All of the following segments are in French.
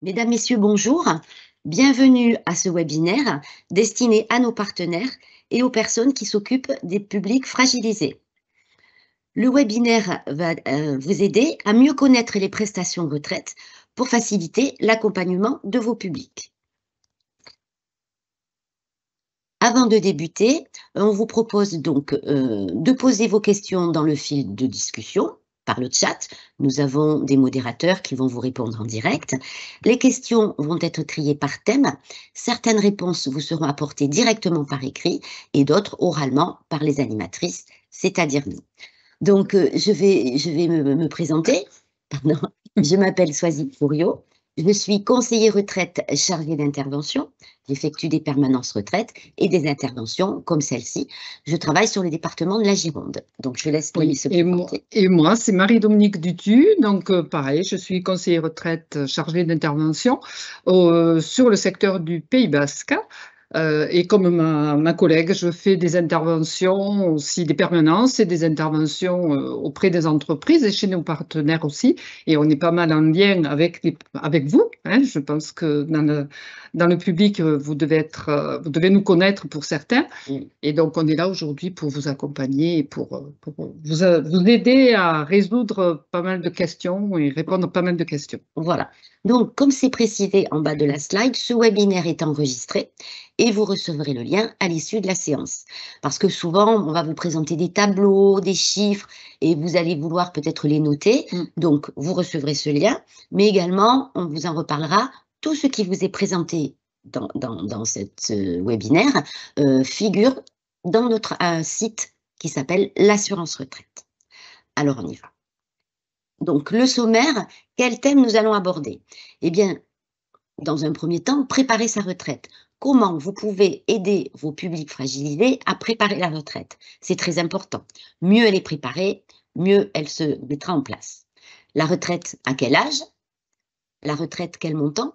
Mesdames, Messieurs, bonjour. Bienvenue à ce webinaire destiné à nos partenaires et aux personnes qui s'occupent des publics fragilisés. Le webinaire va vous aider à mieux connaître les prestations de retraite pour faciliter l'accompagnement de vos publics. Avant de débuter, on vous propose donc de poser vos questions dans le fil de discussion par le chat. Nous avons des modérateurs qui vont vous répondre en direct. Les questions vont être triées par thème. Certaines réponses vous seront apportées directement par écrit et d'autres oralement par les animatrices, c'est-à-dire nous. Donc, je vais me présenter. Pardon. Je m'appelle Soisy Fouriot. Je suis conseiller retraite chargée d'intervention. J'effectue des permanences retraite et des interventions comme celle-ci. Je travaille sur le département de la Gironde. Donc, je laisse Pauline se présenter. Et moi, c'est Marie-Dominique Dutu. Donc, pareil, je suis conseiller retraite chargée d'intervention sur le secteur du Pays Basque. Et comme ma collègue, je fais des interventions aussi, des permanences et des interventions auprès des entreprises et chez nos partenaires aussi. Et on est pas mal en lien avec vous. Hein. Je pense que dans le public, vous devez nous connaître pour certains. Et donc, on est là aujourd'hui pour vous accompagner et pour vous aider à résoudre pas mal de questions et répondre à pas mal de questions. Voilà. Donc, comme c'est précisé en bas de la slide, ce webinaire est enregistré et vous recevrez le lien à l'issue de la séance. Parce que souvent, on va vous présenter des tableaux, des chiffres, et vous allez vouloir peut-être les noter. Donc, vous recevrez ce lien, mais également, on vous en reparlera. Tout ce qui vous est présenté dans ce webinaire figure dans notre site qui s'appelle l'assurance retraite. Alors, on y va. Donc, le sommaire, quel thème nous allons aborder? Eh bien, dans un premier temps, préparer sa retraite. Comment vous pouvez aider vos publics fragilisés à préparer la retraite? C'est très important. Mieux elle est préparée, mieux elle se mettra en place. La retraite, à quel âge? La retraite, quel montant?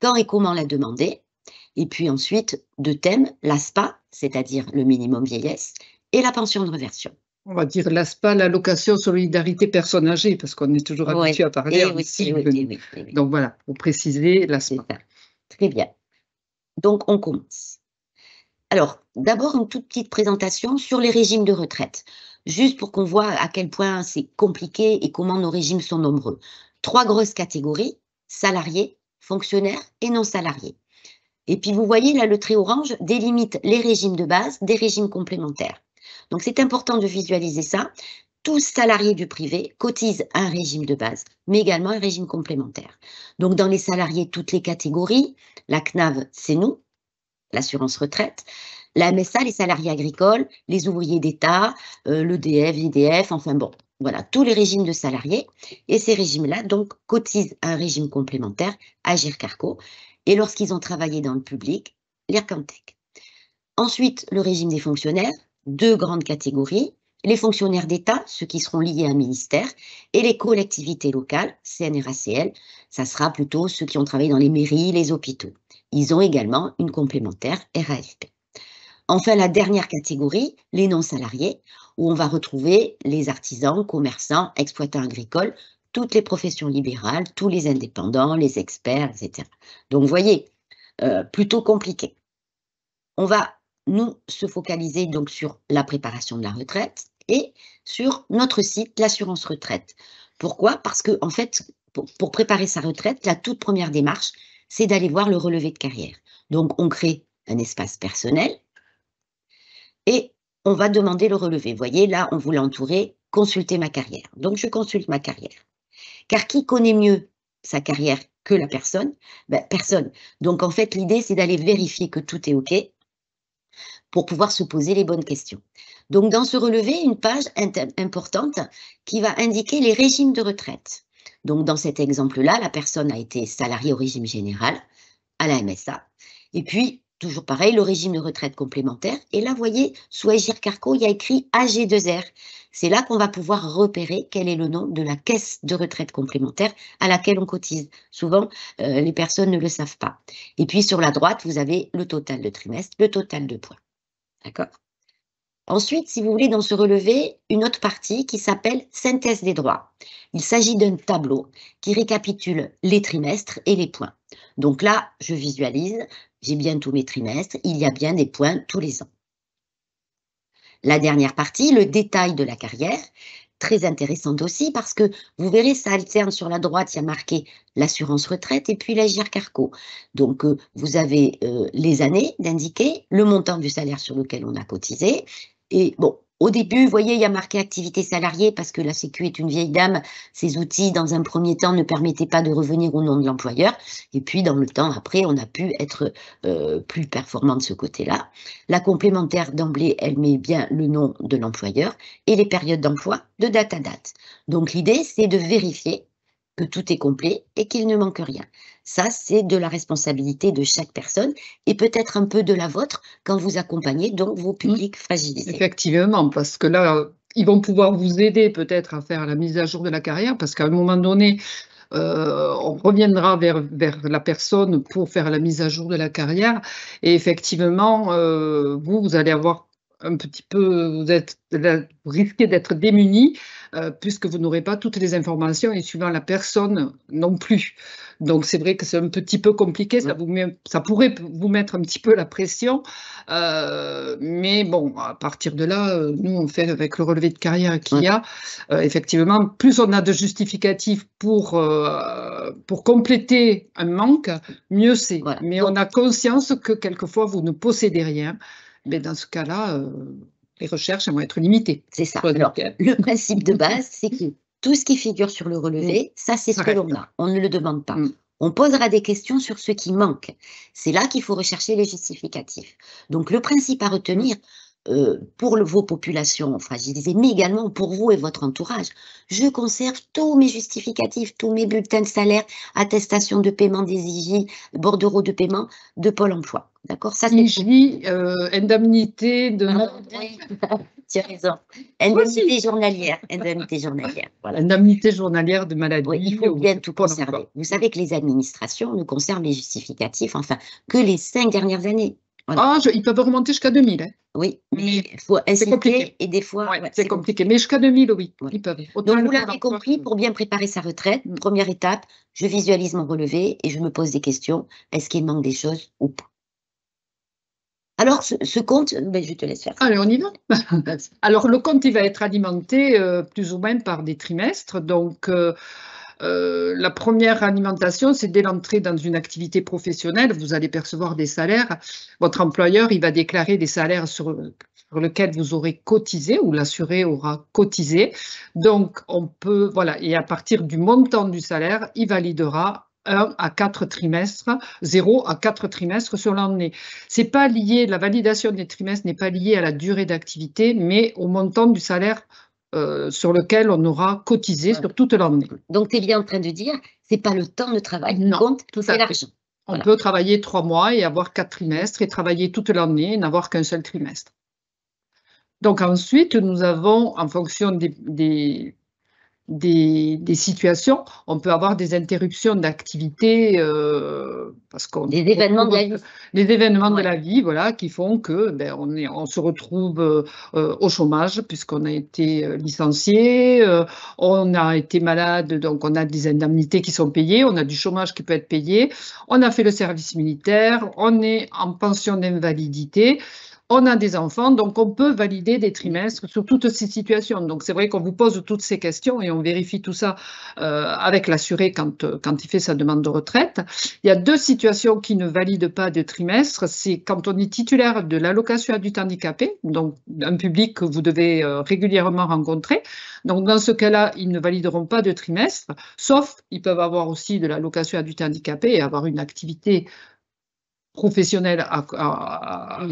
Quand et comment la demander? Et puis ensuite, deux thèmes, l'ASPA, c'est-à-dire le minimum vieillesse, et la pension de réversion. On va dire l'ASPA, l'allocation solidarité personnes âgées, parce qu'on est toujours habitué à parler ainsi. Oui. Donc voilà, pour préciser l'ASPA. Très bien. Donc, on commence. Alors, d'abord, une toute petite présentation sur les régimes de retraite, juste pour qu'on voit à quel point c'est compliqué et comment nos régimes sont nombreux. 3 grosses catégories, salariés, fonctionnaires et non salariés. Et puis, vous voyez, là, le trait orange délimite les régimes de base des régimes complémentaires. Donc, c'est important de visualiser ça. Tous salariés du privé cotisent un régime de base, mais également un régime complémentaire. Donc, dans les salariés, toutes les catégories, la CNAV, c'est nous, l'assurance retraite, la MSA, les salariés agricoles, les ouvriers d'État, l'EDF, l'IDF, enfin bon, voilà, tous les régimes de salariés. Et ces régimes-là, donc, cotisent un régime complémentaire, Agirc-Arrco, et lorsqu'ils ont travaillé dans le public, l'IRCANTEC. Ensuite, le régime des fonctionnaires, 2 grandes catégories, les fonctionnaires d'État, ceux qui seront liés à un ministère, et les collectivités locales, CNRACL, ça sera plutôt ceux qui ont travaillé dans les mairies, les hôpitaux. Ils ont également une complémentaire RAFP. Enfin, la dernière catégorie, les non-salariés, où on va retrouver les artisans, commerçants, exploitants agricoles, toutes les professions libérales, tous les indépendants, les experts, etc. Donc, vous voyez, plutôt compliqué. On va, nous, se focaliser donc sur la préparation de la retraite et sur notre site, l'assurance retraite. Pourquoi? Parce que, en fait, pour préparer sa retraite, la toute première démarche, c'est d'aller voir le relevé de carrière. Donc, on crée un espace personnel et on va demander le relevé. Vous voyez, là, on voulait entourer « Consulter ma carrière ». Donc, je consulte ma carrière. Car qui connaît mieux sa carrière que la personne? Ben, personne. Donc, en fait, l'idée, c'est d'aller vérifier que tout est OK pour pouvoir se poser les bonnes questions. Donc, dans ce relevé, une page importante qui va indiquer les régimes de retraite. Donc, dans cet exemple-là, la personne a été salariée au régime général, à la MSA. Et puis, toujours pareil, le régime de retraite complémentaire. Et là, vous voyez, sous Agirc-Arrco, il y a écrit AG2R. C'est là qu'on va pouvoir repérer quel est le nom de la caisse de retraite complémentaire à laquelle on cotise. Souvent, les personnes ne le savent pas. Et puis, sur la droite, vous avez le total de trimestre, le total de points. D'accord? Ensuite, si vous voulez, dans ce relevé, une autre partie qui s'appelle synthèse des droits. Il s'agit d'un tableau qui récapitule les trimestres et les points. Donc là, je visualise, j'ai bien tous mes trimestres, il y a bien des points tous les ans. La dernière partie, le détail de la carrière, très intéressante aussi parce que vous verrez, ça alterne sur la droite, il y a marqué l'assurance retraite et puis l'Agir Carco. Donc, vous avez les années d'indiquer, le montant du salaire sur lequel on a cotisé. Et bon, au début, vous voyez, il y a marqué activité salariée parce que la Sécu est une vieille dame. Ces outils, dans un premier temps, ne permettaient pas de revenir au nom de l'employeur. Et puis, dans le temps, après, on a pu être plus performant de ce côté-là. La complémentaire d'emblée, elle met bien le nom de l'employeur et les périodes d'emploi de date à date. Donc l'idée, c'est de vérifier que tout est complet et qu'il ne manque rien. Ça, c'est de la responsabilité de chaque personne et peut-être un peu de la vôtre quand vous accompagnez donc vos publics fragilisés. Effectivement, parce que là, ils vont pouvoir vous aider peut-être à faire la mise à jour de la carrière, parce qu'à un moment donné, on reviendra vers la personne pour faire la mise à jour de la carrière. Et effectivement, vous allez avoir un petit peu, vous risquez d'être démuni, puisque vous n'aurez pas toutes les informations et suivant la personne non plus. Donc c'est vrai que c'est un petit peu compliqué, ça pourrait vous mettre un petit peu la pression, mais bon, à partir de là, nous on fait avec le relevé de carrière qu'il y a, effectivement, plus on a de justificatifs pour compléter un manque, mieux c'est. Voilà. Mais Donc, on a conscience que quelquefois vous ne possédez rien. Mais dans ce cas-là, les recherches vont être limitées. c'est ça. Alors, le principe de base, c'est que tout ce qui figure sur le relevé, ça c'est ce que l'on a. On ne le demande pas. On posera des questions sur ce qui manque. C'est là qu'il faut rechercher les justificatifs. Donc le principe à retenir pour vos populations fragilisées, mais également pour vous et votre entourage, je conserve tous mes justificatifs, tous mes bulletins de salaire, attestation de paiement des IJ, bordereaux de paiement de Pôle emploi. D'accord? Ça, c'est IJ, indemnité de... oui, tu as raison. Indemnité journalière. Indemnité journalière. Voilà. Indemnité journalière de maladie. Oui, il faut bien tout conserver. Vous savez que les administrations ne conservent les justificatifs, enfin, que les 5 dernières années. Voilà. Ah, ils peuvent remonter jusqu'à 2000. Hein. Oui, mais il faut inciter et des fois... Ouais, c'est compliqué, mais jusqu'à 2000, oui, voilà. Ils peuvent. Donc, vous l'avez compris, pour bien préparer sa retraite, première étape, je visualise mon relevé et je me pose des questions. Est-ce qu'il manque des choses ou pas? Alors, ce compte, ben, je te laisse faire ça. Allez, on y va. Alors, le compte, il va être alimenté plus ou moins par des trimestres. Donc, la première alimentation, c'est dès l'entrée dans une activité professionnelle, vous allez percevoir des salaires. Votre employeur, il va déclarer des salaires sur lesquels vous aurez cotisé ou l'assuré aura cotisé. Donc, on peut, voilà, et à partir du montant du salaire, il validera 1 à 4 trimestres, 0 à 4 trimestres sur l'année. C'est pas lié, la validation des trimestres n'est pas liée à la durée d'activité, mais au montant du salaire sur lequel on aura cotisé sur toute l'année. Donc, tu es bien en train de dire, c'est pas le temps de travail qui Non, compte, c'est l'argent. On peut travailler 3 mois et avoir 4 trimestres et travailler toute l'année et n'avoir qu'un seul trimestre. Donc ensuite, nous avons, en fonction des situations, on peut avoir des interruptions d'activité parce qu'on des événements de la vie. Les événements de la vie, voilà, qui font que ben, on se retrouve au chômage puisqu'on a été licencié, on a été malade, donc on a des indemnités qui sont payées, on a du chômage qui peut être payé, on a fait le service militaire, on est en pension d'invalidité. On a des enfants, donc on peut valider des trimestres sur toutes ces situations. Donc c'est vrai qu'on vous pose toutes ces questions et on vérifie tout ça avec l'assuré quand il fait sa demande de retraite. Il y a 2 situations qui ne valident pas de trimestre. C'est quand on est titulaire de l'allocation adulte handicapé, donc un public que vous devez régulièrement rencontrer. Donc dans ce cas-là, ils ne valideront pas de trimestre, sauf ils peuvent avoir aussi de l'allocation adulte handicapé et avoir une activité professionnels à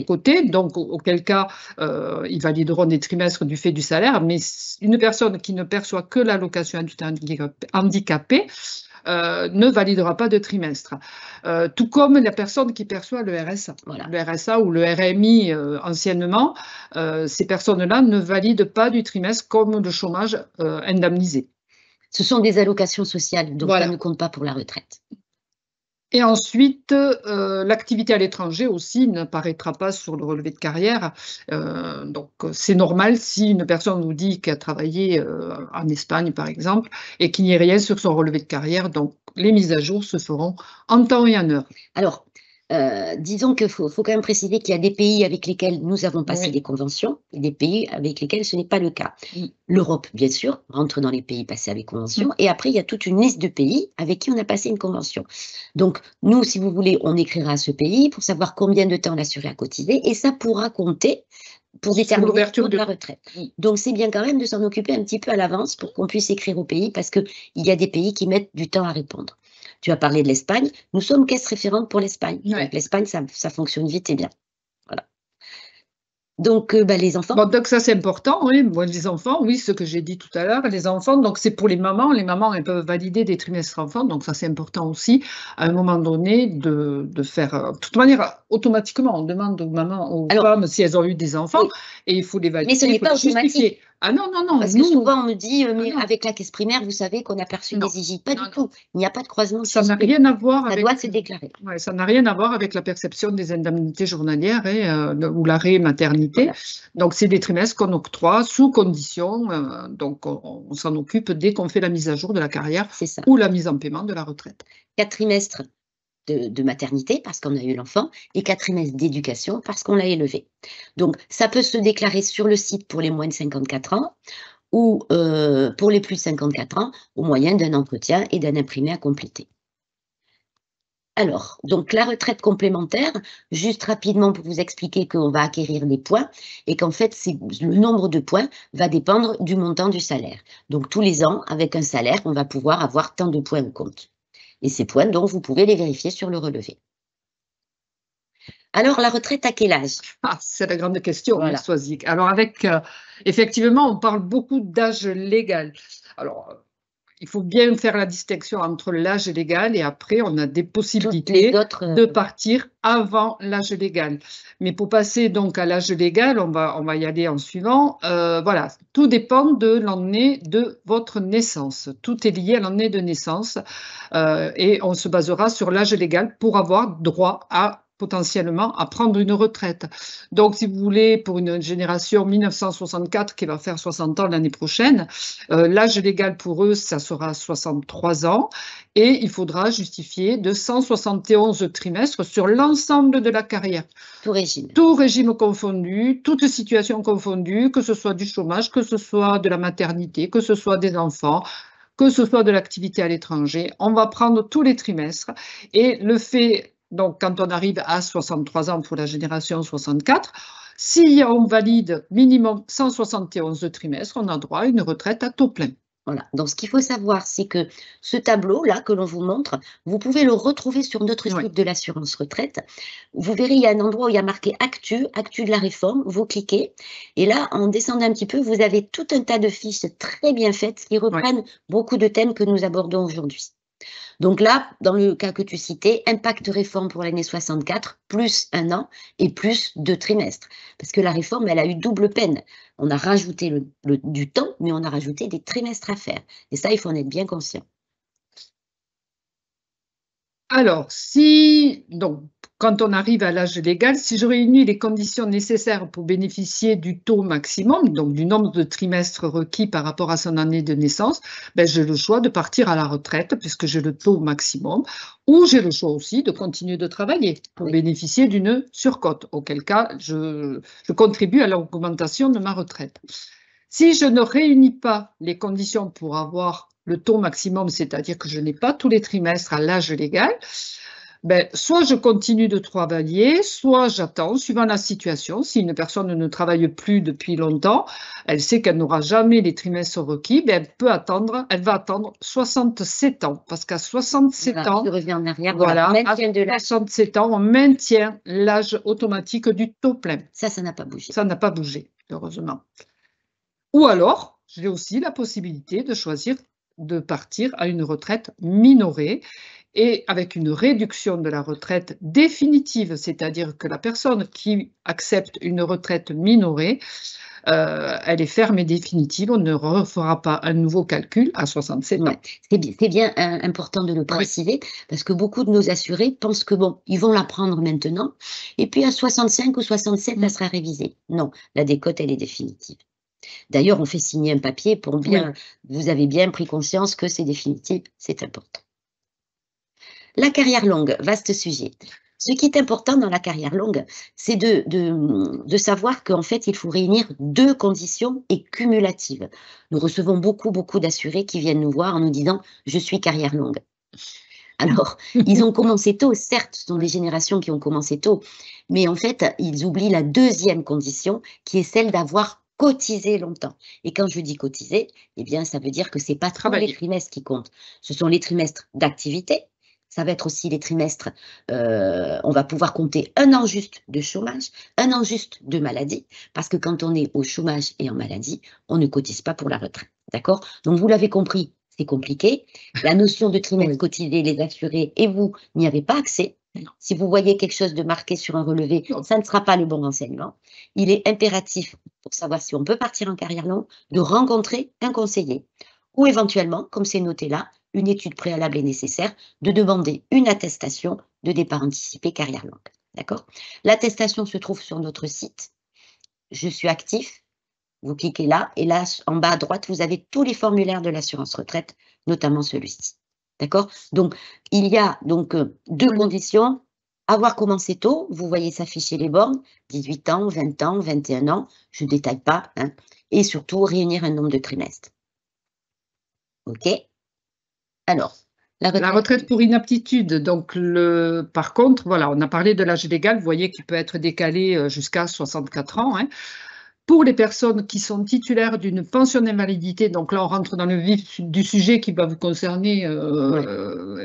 côté, donc auquel cas ils valideront des trimestres du fait du salaire, mais une personne qui ne perçoit que l'allocation adulte handicapé ne validera pas de trimestre. Tout comme la personne qui perçoit le RSA. Voilà. Le RSA ou le RMI anciennement, ces personnes-là ne valident pas du trimestre comme le chômage indemnisé. Ce sont des allocations sociales, donc voilà. Ça ne compte pas pour la retraite. Et ensuite, l'activité à l'étranger aussi n'apparaîtra pas sur le relevé de carrière. Donc, c'est normal si une personne nous dit qu'elle a travaillé en Espagne, par exemple, et qu'il n'y ait rien sur son relevé de carrière. Donc, les mises à jour se feront en temps et en heure. Alors, disons qu'il faut quand même préciser qu'il y a des pays avec lesquels nous avons passé Oui. des conventions et des pays avec lesquels ce n'est pas le cas. Mm. L'Europe, bien sûr, rentre dans les pays passés avec convention, et après, il y a toute une liste de pays avec qui on a passé une convention. Donc, nous, si vous voulez, on écrira à ce pays pour savoir combien de temps l'assuré a cotisé, et ça pourra compter pour déterminer le l'ouverture taux de la retraite. Donc, c'est bien quand même de s'en occuper un petit peu à l'avance pour qu'on puisse écrire au pays, parce qu'il y a des pays qui mettent du temps à répondre. Tu as parlé de l'Espagne. Nous sommes caisse référente pour l'Espagne. Ouais. Donc, l'Espagne, ça fonctionne vite et bien. Voilà. Donc, les enfants. Bon, donc ça, c'est important, oui. Moi, les enfants, oui, ce que j'ai dit tout à l'heure, les enfants, donc c'est pour les mamans. Les mamans, elles peuvent valider des trimestres enfants, donc ça, c'est important aussi, à un moment donné, de faire. De toute manière, automatiquement, on demande aux mamans, aux Alors, femmes, si elles ont eu des enfants, oui, et il faut les valider, mais ce il n'est faut pas les justifier. automatique. Ah non, non, non, Parce que nous, souvent, on me dit, ah mais non, avec la caisse primaire, vous savez qu'on a perçu non, des IJ. Pas non, du non. tout. Il n'y a pas de croisement Ça n'a fiscaux. rien à voir Ça avec. doit se déclarer. Ouais, ça n'a rien à voir avec la perception des indemnités journalières ou l'arrêt maternité. Voilà. Donc, c'est des trimestres qu'on octroie sous condition. Donc, on s'en occupe dès qu'on fait la mise à jour de la carrière C'est ça. ou la mise en paiement de la retraite. 4 trimestres de maternité parce qu'on a eu l'enfant, et 4 trimestres d'éducation parce qu'on l'a élevé. Donc, ça peut se déclarer sur le site pour les moins de 54 ans, ou pour les plus de 54 ans, au moyen d'un entretien et d'un imprimé à compléter. Alors, donc la retraite complémentaire, juste rapidement pour vous expliquer qu'on va acquérir des points, et qu'en fait, le nombre de points va dépendre du montant du salaire. Donc tous les ans, avec un salaire, on va pouvoir avoir tant de points au compte. Et ces points, donc, vous pouvez les vérifier sur le relevé. Alors, la retraite à quel âge? Ah, c'est la grande question, Voilà. Swazik. Alors, effectivement, on parle beaucoup d'âge légal. Alors, il faut bien faire la distinction entre l'âge légal et après, on a des possibilités de partir avant l'âge légal. Mais pour passer donc à l'âge légal, on va y aller en suivant. Voilà, tout dépend de l'année de votre naissance. Tout est lié à l'année de naissance et on se basera sur l'âge légal pour avoir droit potentiellement à prendre une retraite. Donc, si vous voulez, pour une génération 1964 qui va faire 60 ans l'année prochaine, l'âge légal pour eux, ça sera 63 ans et il faudra justifier de 171 trimestres sur l'ensemble de la carrière. Tout régime. Tout régime confondu, toutes situations confondues, que ce soit du chômage, que ce soit de la maternité, que ce soit des enfants, que ce soit de l'activité à l'étranger. On va prendre tous les trimestres et le fait. Donc, quand on arrive à 63 ans pour la génération 64, si on valide minimum 171 trimestres, on a droit à une retraite à taux plein. Voilà. Donc, ce qu'il faut savoir, c'est que ce tableau-là que l'on vous montre, vous pouvez le retrouver sur notre site de l'assurance retraite. Vous verrez, il y a un endroit où il y a marqué Actu, Actu de la réforme. Vous cliquez et là, en descendant un petit peu, vous avez tout un tas de fiches très bien faites qui reprennent beaucoup de thèmes que nous abordons aujourd'hui. Donc là, dans le cas que tu citais, impact réforme pour l'année 64, plus 1 an et plus 2 trimestres. Parce que la réforme, elle a eu double peine. On a rajouté du temps, mais on a rajouté des trimestres à faire. Et ça, il faut en être bien conscient. Alors, donc, quand on arrive à l'âge légal, si je réunis les conditions nécessaires pour bénéficier du taux maximum, donc du nombre de trimestres requis par rapport à son année de naissance, j'ai le choix de partir à la retraite puisque j'ai le taux maximum, ou j'ai le choix aussi de continuer de travailler pour bénéficier d'une surcote, auquel cas je contribue à l'augmentation de ma retraite. Si je ne réunis pas les conditions pour avoir le taux maximum, c'est-à-dire que je n'ai pas tous les trimestres à l'âge légal, soit je continue de travailler, soit j'attends, suivant la situation. Si une personne ne travaille plus depuis longtemps, elle sait qu'elle n'aura jamais les trimestres requis, elle va attendre 67 ans. Parce qu'à 67 ans, je reviens en arrière, à 67 ans, on maintient l'âge automatique du taux plein. Ça n'a pas bougé. Ça n'a pas bougé, heureusement. Ou alors, j'ai aussi la possibilité de choisir de partir à une retraite minorée et avec une réduction de la retraite définitive, c'est-à-dire que la personne qui accepte une retraite minorée elle est ferme et définitive. On ne refera pas un nouveau calcul à 67 ans. Ouais. C'est bien important de le préciser, parce que beaucoup de nos assurés pensent que bon, ils vont la prendre maintenant, et puis à 65 ou 67, elle sera révisée. Non, la décote, elle est définitive. D'ailleurs, on fait signer un papier pour bien, vous avez bien pris conscience que c'est définitif, c'est important. La carrière longue, vaste sujet. Ce qui est important dans la carrière longue, c'est de savoir qu'en fait, il faut réunir 2 conditions et cumulatives. Nous recevons beaucoup d'assurés qui viennent nous voir en nous disant: «Je suis carrière longue». Alors, ils ont commencé tôt, certes, ce sont des générations qui ont commencé tôt, mais en fait, ils oublient la 2e condition, qui est celle d'avoir cotisé longtemps. Et quand je dis cotiser, eh bien, ça veut dire que c'est pas tous les Travailler. trimestres qui comptent. Ce sont les trimestres d'activité, ça va être aussi les trimestres, on va pouvoir compter 1 an juste de chômage, 1 an juste de maladie, parce que quand on est au chômage et en maladie, on ne cotise pas pour la retraite, d'accord? Donc vous l'avez compris, c'est compliqué. La notion de trimestre cotisé, les assurés et vous n'y avez pas accès. Non. Si vous voyez quelque chose de marqué sur un relevé, Non. ça ne sera pas le bon renseignement. Il est impératif, pour savoir si on peut partir en carrière longue, de rencontrer un conseiller ou éventuellement, comme c'est noté là, une étude préalable est nécessaire, de demander une attestation de départ anticipé carrière longue. D'accord? L'attestation se trouve sur notre site. Je suis actif. Vous cliquez là et là, en bas à droite, vous avez tous les formulaires de l'assurance retraite, notamment celui-ci. D'accord? Donc, il y a donc 2 conditions. Avoir commencé tôt, vous voyez s'afficher les bornes, 18 ans, 20 ans, 21 ans, je ne détaille pas, hein, et surtout réunir un nombre de trimestres. OK? Alors, la La retraite. retraite pour inaptitude, donc par contre, voilà, on a parlé de l'âge légal, vous voyez qu'il peut être décalé jusqu'à 64 ans. Hein. Pour les personnes qui sont titulaires d'une pension d'invalidité, donc là on rentre dans le vif du sujet qui va vous concerner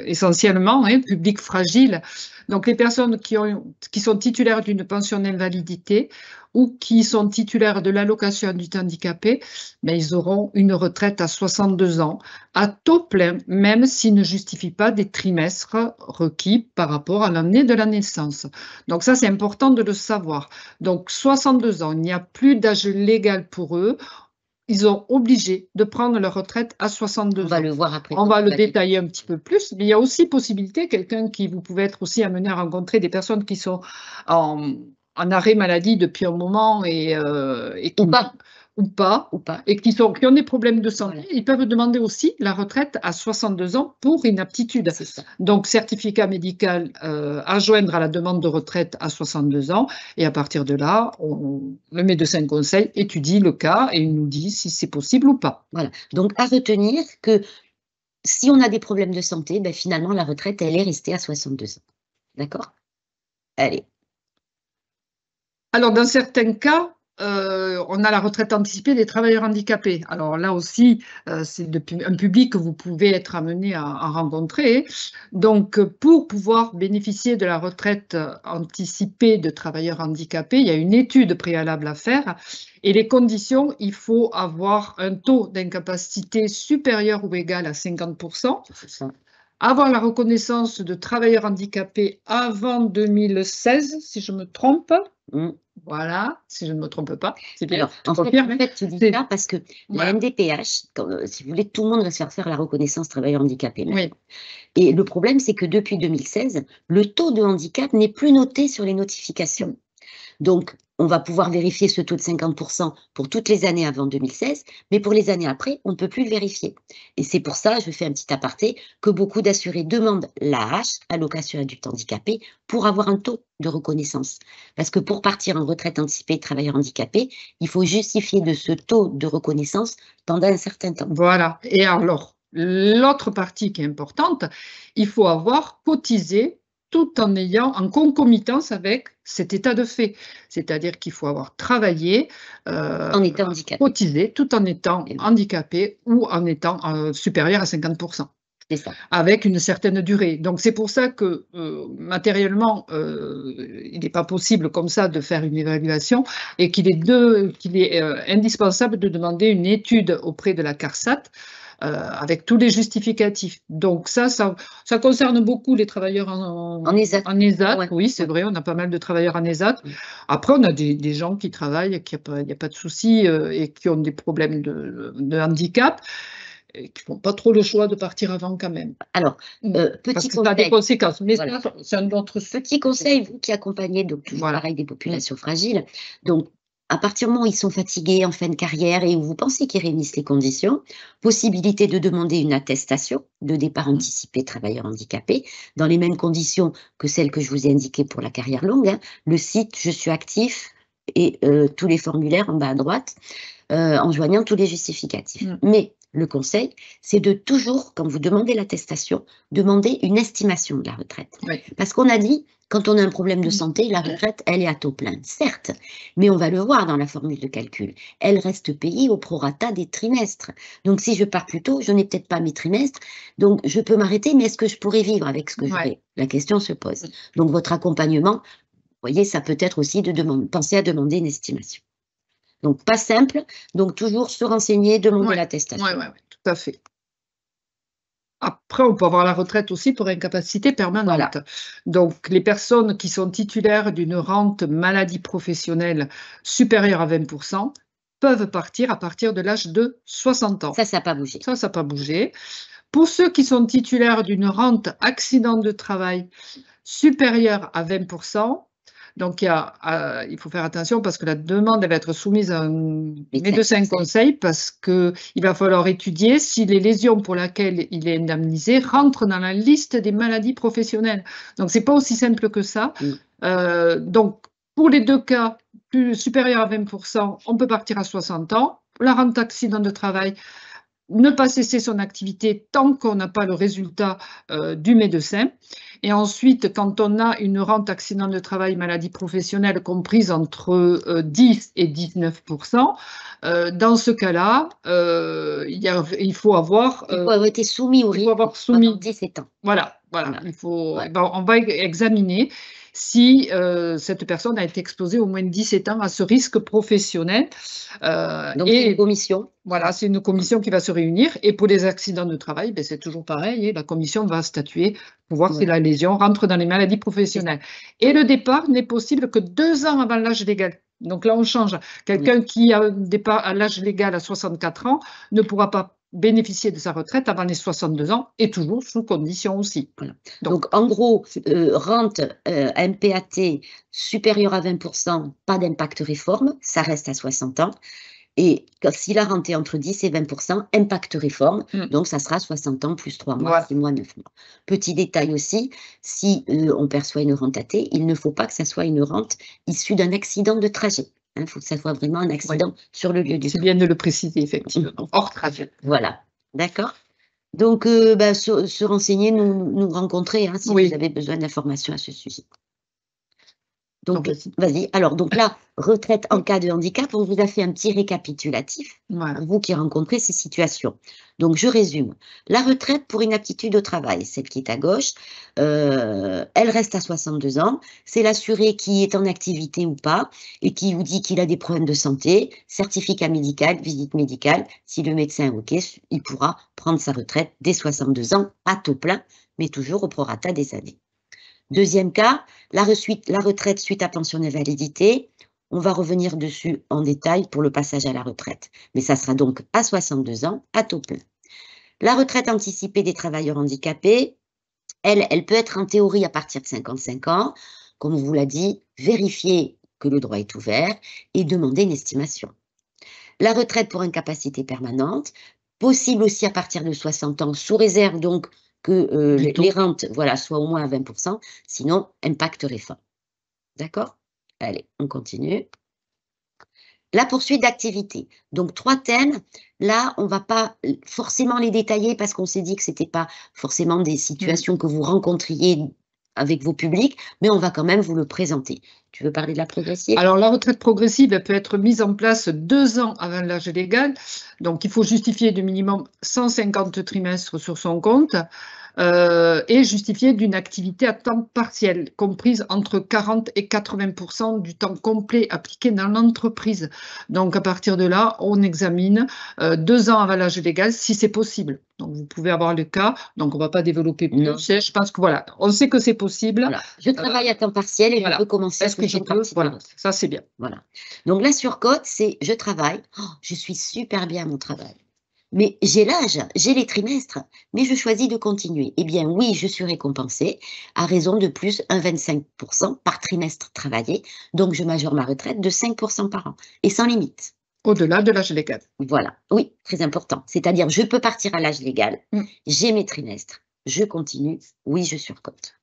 essentiellement, hein, public fragile. Donc les personnes qui sont titulaires d'une pension d'invalidité ou qui sont titulaires de l'allocation adulte handicapé, ben, ils auront une retraite à 62 ans, à taux plein, même s'ils ne justifient pas des trimestres requis par rapport à l'année de la naissance. Donc ça, c'est important de le savoir. Donc 62 ans, il n'y a plus d'âge légal pour eux. Ils sont obligés de prendre leur retraite à 62 ans. On va le voir après. On va le détailler un petit peu plus, mais il y a aussi possibilité, vous pouvez être aussi amené à rencontrer des personnes qui sont en arrêt maladie depuis un moment et qui, ou pas, et qui ont des problèmes de santé. Voilà. Ils peuvent demander aussi la retraite à 62 ans pour inaptitude. Donc, certificat médical à joindre à la demande de retraite à 62 ans. Et à partir de là, le médecin conseil étudie le cas et il nous dit si c'est possible ou pas. Voilà. Donc, à retenir que si on a des problèmes de santé, ben, finalement, la retraite, elle est restée à 62 ans. D'accord? Allez. Alors, dans certains cas, on a la retraite anticipée des travailleurs handicapés. Alors là aussi, c'est un public que vous pouvez être amené à rencontrer. Donc, pour pouvoir bénéficier de la retraite anticipée de travailleurs handicapés, il y a une étude préalable à faire. Et les conditions, il faut avoir un taux d'incapacité supérieur ou égal à 50%. Avoir la reconnaissance de travailleur handicapé avant 2016, si je me trompe. Voilà, si je ne me trompe pas. C'est bien. Alors, en fait, tu dis ça parce que la MDPH, si vous voulez, tout le monde va se faire la reconnaissance travailleur handicapé. Oui. Et le problème, c'est que depuis 2016, le taux de handicap n'est plus noté sur les notifications. Donc, on va pouvoir vérifier ce taux de 50% pour toutes les années avant 2016, mais pour les années après, on ne peut plus le vérifier. Et c'est pour ça, je fais un petit aparté, que beaucoup d'assurés demandent l'AH, allocation adulte handicapé, pour avoir un taux de reconnaissance. Parce que pour partir en retraite anticipée de travailleur handicapé, il faut justifier de ce taux de reconnaissance pendant un certain temps. Voilà. Et alors, l'autre partie qui est importante, il faut avoir cotisé tout en ayant en concomitance avec cet état de fait. C'est-à-dire qu'il faut avoir travaillé, en étant handicapé, cotisé, tout en étant handicapé ou en étant supérieur à 50%. C'est ça. Avec une certaine durée. Donc c'est pour ça que matériellement, il n'est pas possible comme ça de faire une évaluation et qu'il est indispensable de demander une étude auprès de la CARSAT avec tous les justificatifs. Donc ça concerne beaucoup les travailleurs En ESAT. en ESAT. Ouais. Oui, c'est vrai, on a pas mal de travailleurs en ESAT. Oui. Après, on a des gens qui travaillent, il n'y a pas de souci, et qui ont des problèmes de handicap, et qui font pas trop le choix de partir avant quand même. Alors, Parce petit que ça a des conseil. conséquences, mais Voilà. ça, c'est un autre sujet. Petit conseil, vous qui accompagnez, donc toujours Voilà. pareil, des populations fragiles. Donc, à partir du moment où ils sont fatigués en fin de carrière et où vous pensez qu'ils réunissent les conditions, possibilité de demander une attestation de départ anticipé travailleur handicapé dans les mêmes conditions que celles que je vous ai indiquées pour la carrière longue, hein. Le site Je suis actif et tous les formulaires en bas à droite, en joignant tous les justificatifs. Mais le conseil, c'est de toujours, quand vous demandez l'attestation, demander une estimation de la retraite. Oui. Parce qu'on a dit, quand on a un problème de santé, la retraite, elle est à taux plein, certes, mais on va le voir dans la formule de calcul, elle reste payée au prorata des trimestres. Donc si je pars plus tôt, je n'ai peut-être pas mes trimestres, donc je peux m'arrêter, mais est-ce que je pourrais vivre avec ce que j'aurai? La question se pose. Donc votre accompagnement, vous voyez, ça peut être aussi de penser à demander une estimation. Donc, pas simple, donc toujours se renseigner, demander l'attestation. Oui, tout à fait. Après, on peut avoir la retraite aussi pour incapacité permanente. Voilà. Donc, les personnes qui sont titulaires d'une rente maladie professionnelle supérieure à 20% peuvent partir à partir de l'âge de 60 ans. Ça n'a pas bougé. Ça n'a pas bougé. Pour ceux qui sont titulaires d'une rente accident de travail supérieure à 20%, donc il faut faire attention parce que la demande elle va être soumise à un médecin conseil parce qu'il va falloir étudier si les lésions pour lesquelles il est indemnisé rentrent dans la liste des maladies professionnelles. Donc, ce n'est pas aussi simple que ça. Donc, pour les deux cas supérieurs à 20%, on peut partir à 60 ans. La rente accident de travail, ne pas cesser son activité tant qu'on n'a pas le résultat du médecin. Et ensuite, quand on a une rente accident de travail, maladie professionnelle comprise entre 10 et 19%, dans ce cas-là, il faut avoir... il faut avoir été soumis au RIC pendant 17 ans. Voilà. On va examiner si cette personne a été exposée au moins 17 ans à ce risque professionnel. Donc, c'est une commission. Voilà, c'est une commission qui va se réunir. Et pour les accidents de travail, c'est toujours pareil. La commission va statuer pour voir si la lésion rentre dans les maladies professionnelles. Et le départ n'est possible que 2 ans avant l'âge légal. Donc là, on change. Quelqu'un qui a un départ à l'âge légal à 64 ans ne pourra pas bénéficier de sa retraite avant les 62 ans et toujours sous condition aussi. Voilà. Donc en gros, rente MPAT supérieure à 20%, pas d'impact réforme, ça reste à 60 ans. Et si la rente est entre 10 et 20%, impact réforme, donc ça sera 60 ans plus 3 mois, 6 mois, 9 mois. Petit détail aussi, si on perçoit une rente AT, il ne faut pas que ça soit une rente issue d'un accident de trajet. Il faut que ça soit vraiment un accident sur le lieu du travail. C'est bien de le préciser, effectivement, hors trajet. Voilà, d'accord. Donc, se renseigner, nous rencontrer si vous avez besoin d'informations à ce sujet. Donc, vas-y. Alors, donc là, retraite en cas de handicap, on vous a fait un petit récapitulatif pour vous qui rencontrez ces situations. Donc, je résume. La retraite pour inaptitude au travail, celle qui est à gauche, elle reste à 62 ans. C'est l'assuré qui est en activité ou pas et qui vous dit qu'il a des problèmes de santé, certificat médical, visite médicale. Si le médecin est OK, il pourra prendre sa retraite dès 62 ans à taux plein, mais toujours au prorata des années. Deuxième cas, la retraite suite à pension d'invalidité. On va revenir dessus en détail pour le passage à la retraite. Mais ça sera donc à 62 ans, à taux plein. La retraite anticipée des travailleurs handicapés, elle peut être en théorie à partir de 55 ans. Comme on vous l'a dit, vérifier que le droit est ouvert et demander une estimation. La retraite pour incapacité permanente, possible aussi à partir de 60 ans, sous réserve donc que les rentes soient au moins à 20%, sinon impact réforme. D'accord? Allez, on continue. La poursuite d'activité. Donc, 3 thèmes. Là, on ne va pas forcément les détailler parce qu'on s'est dit que ce n'était pas forcément des situations que vous rencontriez avec vos publics, mais on va quand même vous le présenter. Tu veux parler de la progressive? Alors, la retraite progressive, elle peut être mise en place 2 ans avant l'âge légal. Donc, il faut justifier de minimum 150 trimestres sur son compte. et justifié d'une activité à temps partiel, comprise entre 40 et 80% du temps complet appliqué dans l'entreprise. Donc, à partir de là, on examine 2 ans avant l'âge légal si c'est possible. Donc, vous pouvez avoir le cas. Donc, on ne va pas développer plus. Non. Je pense que voilà, on sait que c'est possible. Voilà. Je travaille à temps partiel et je peux commencer à toucher une partie de l'autre. Ça, c'est bien. Voilà. Donc, la surcote, c'est je travaille, je suis super bien à mon travail. Mais j'ai l'âge, j'ai les trimestres, mais je choisis de continuer. Eh bien, oui, je suis récompensée à raison de plus 1,25% par trimestre travaillé. Donc, je majore ma retraite de 5% par an et sans limite. Au-delà de l'âge légal. Voilà, oui, très important. C'est-à-dire, je peux partir à l'âge légal, j'ai mes trimestres, je continue, oui, je surcote.